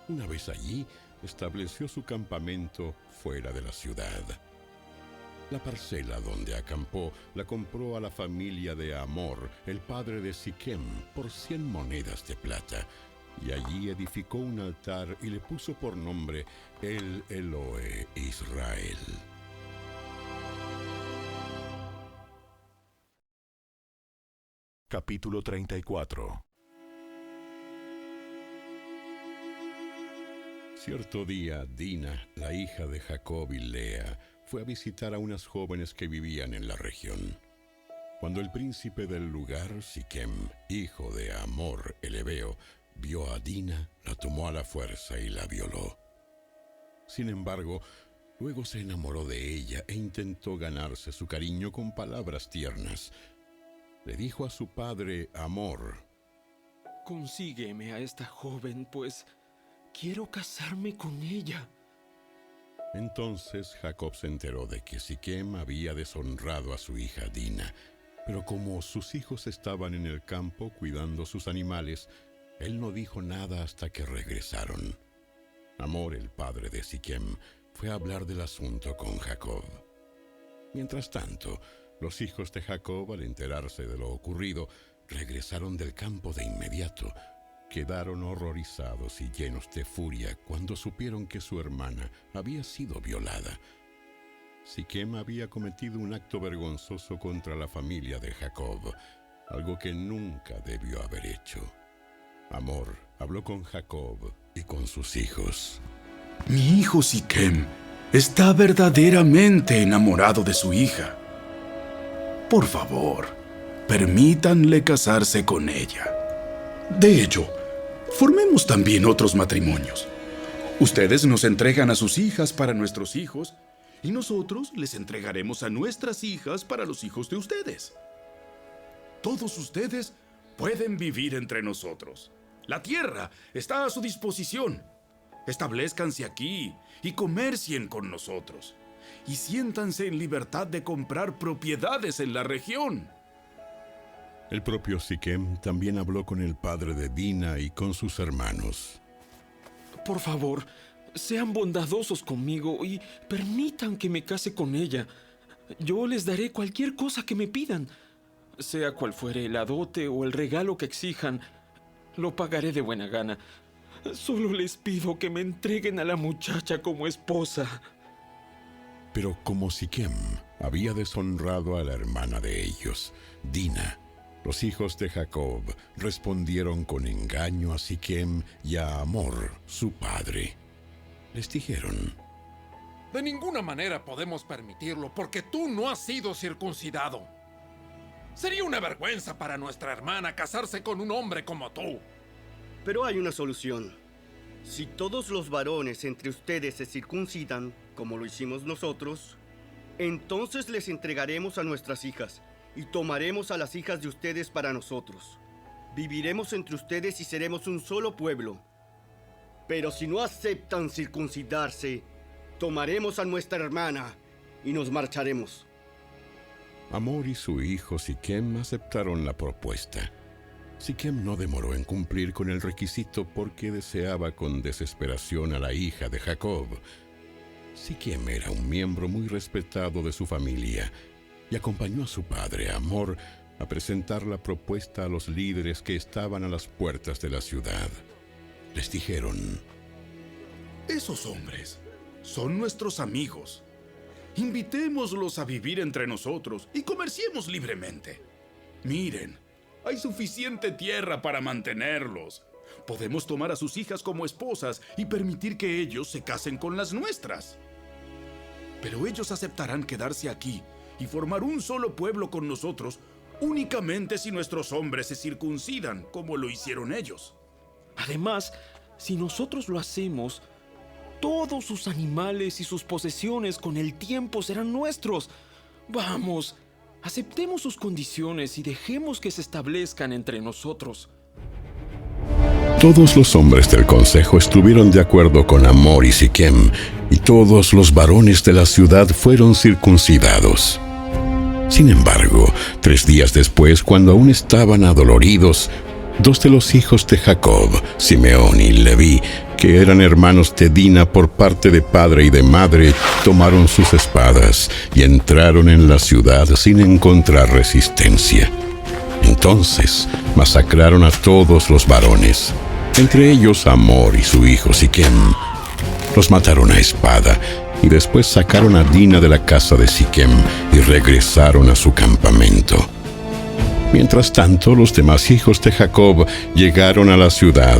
Una vez allí, estableció su campamento fuera de la ciudad. La parcela donde acampó la compró a la familia de Hamor, el padre de Siquem, por 100 monedas de plata, y allí edificó un altar y le puso por nombre El Elohe Israel. Capítulo 34. Cierto día, Dina, la hija de Jacob y Lea, fue a visitar a unas jóvenes que vivían en la región. Cuando el príncipe del lugar, Siquem, hijo de Hamor el Hebeo, vio a Dina, la tomó a la fuerza y la violó. Sin embargo, luego se enamoró de ella e intentó ganarse su cariño con palabras tiernas. Le dijo a su padre Hamor: Consígueme a esta joven, pues quiero casarme con ella. Entonces Jacob se enteró de que Siquem había deshonrado a su hija Dina, pero como sus hijos estaban en el campo cuidando sus animales, él no dijo nada hasta que regresaron. Hamor, el padre de Siquem, fue a hablar del asunto con Jacob. Mientras tanto, los hijos de Jacob, al enterarse de lo ocurrido, regresaron del campo de inmediato. Quedaron horrorizados y llenos de furia cuando supieron que su hermana había sido violada. Siquem había cometido un acto vergonzoso contra la familia de Jacob, algo que nunca debió haber hecho. Hamor habló con Jacob y con sus hijos. Mi hijo Siquem está verdaderamente enamorado de su hija. Por favor, permítanle casarse con ella. De hecho, formemos también otros matrimonios. Ustedes nos entregan a sus hijas para nuestros hijos y nosotros les entregaremos a nuestras hijas para los hijos de ustedes. Todos ustedes pueden vivir entre nosotros. La tierra está a su disposición. Establezcanse aquí y comercien con nosotros. Y siéntanse en libertad de comprar propiedades en la región. El propio Siquem también habló con el padre de Dina y con sus hermanos. Por favor, sean bondadosos conmigo y permitan que me case con ella. Yo les daré cualquier cosa que me pidan. Sea cual fuere la dote o el regalo que exijan, lo pagaré de buena gana. Solo les pido que me entreguen a la muchacha como esposa. Pero como Siquem había deshonrado a la hermana de ellos, Dina, los hijos de Jacob respondieron con engaño a Siquem y a Hamor, su padre. Les dijeron: De ninguna manera podemos permitirlo porque tú no has sido circuncidado. Sería una vergüenza para nuestra hermana casarse con un hombre como tú. Pero hay una solución. Si todos los varones entre ustedes se circuncidan, como lo hicimos nosotros, entonces les entregaremos a nuestras hijas y tomaremos a las hijas de ustedes para nosotros. Viviremos entre ustedes y seremos un solo pueblo. Pero si no aceptan circuncidarse, tomaremos a nuestra hermana y nos marcharemos. Hamor y su hijo Siquem aceptaron la propuesta. Siquem no demoró en cumplir con el requisito porque deseaba con desesperación a la hija de Jacob. Siquem era un miembro muy respetado de su familia y acompañó a su padre, Hamor, a presentar la propuesta a los líderes que estaban a las puertas de la ciudad. Les dijeron: esos hombres son nuestros amigos. Invitémoslos a vivir entre nosotros y comerciemos libremente. Miren, hay suficiente tierra para mantenerlos. Podemos tomar a sus hijas como esposas y permitir que ellos se casen con las nuestras. Pero ellos aceptarán quedarse aquí y formar un solo pueblo con nosotros únicamente si nuestros hombres se circuncidan, como lo hicieron ellos. Además, si nosotros lo hacemos, todos sus animales y sus posesiones con el tiempo serán nuestros. Vamos, aceptemos sus condiciones y dejemos que se establezcan entre nosotros. Todos los hombres del consejo estuvieron de acuerdo con Hamor y Siquem, y todos los varones de la ciudad fueron circuncidados. Sin embargo, 3 días después, cuando aún estaban adoloridos, 2 de los hijos de Jacob, Simeón y Leví, que eran hermanos de Dina por parte de padre y de madre, tomaron sus espadas y entraron en la ciudad sin encontrar resistencia. Entonces masacraron a todos los varones, entre ellos Hamor y su hijo Siquem. Los mataron a espada y después sacaron a Dina de la casa de Siquem y regresaron a su campamento. Mientras tanto, los demás hijos de Jacob llegaron a la ciudad.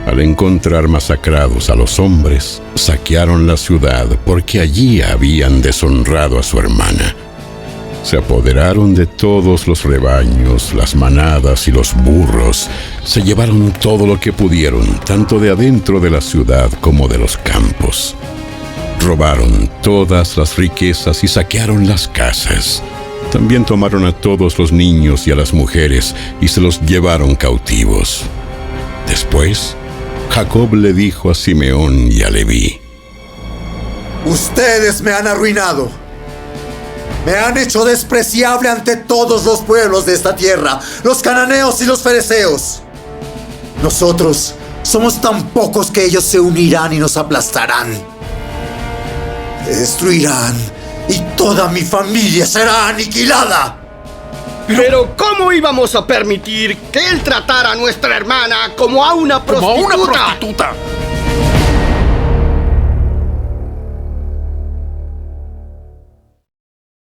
Al encontrar masacrados a los hombres, saquearon la ciudad porque allí habían deshonrado a su hermana. Se apoderaron de todos los rebaños, las manadas y los burros. Se llevaron todo lo que pudieron, tanto de adentro de la ciudad como de los campos. Robaron todas las riquezas y saquearon las casas. También tomaron a todos los niños y a las mujeres y se los llevaron cautivos. Después, Jacob le dijo a Simeón y a Leví: ustedes me han arruinado. Me han hecho despreciable ante todos los pueblos de esta tierra, los cananeos y los fereceos. Nosotros somos tan pocos que ellos se unirán y nos aplastarán. Me destruirán y toda mi familia será aniquilada. Pero ¿cómo íbamos a permitir que él tratara a nuestra hermana como a una prostituta?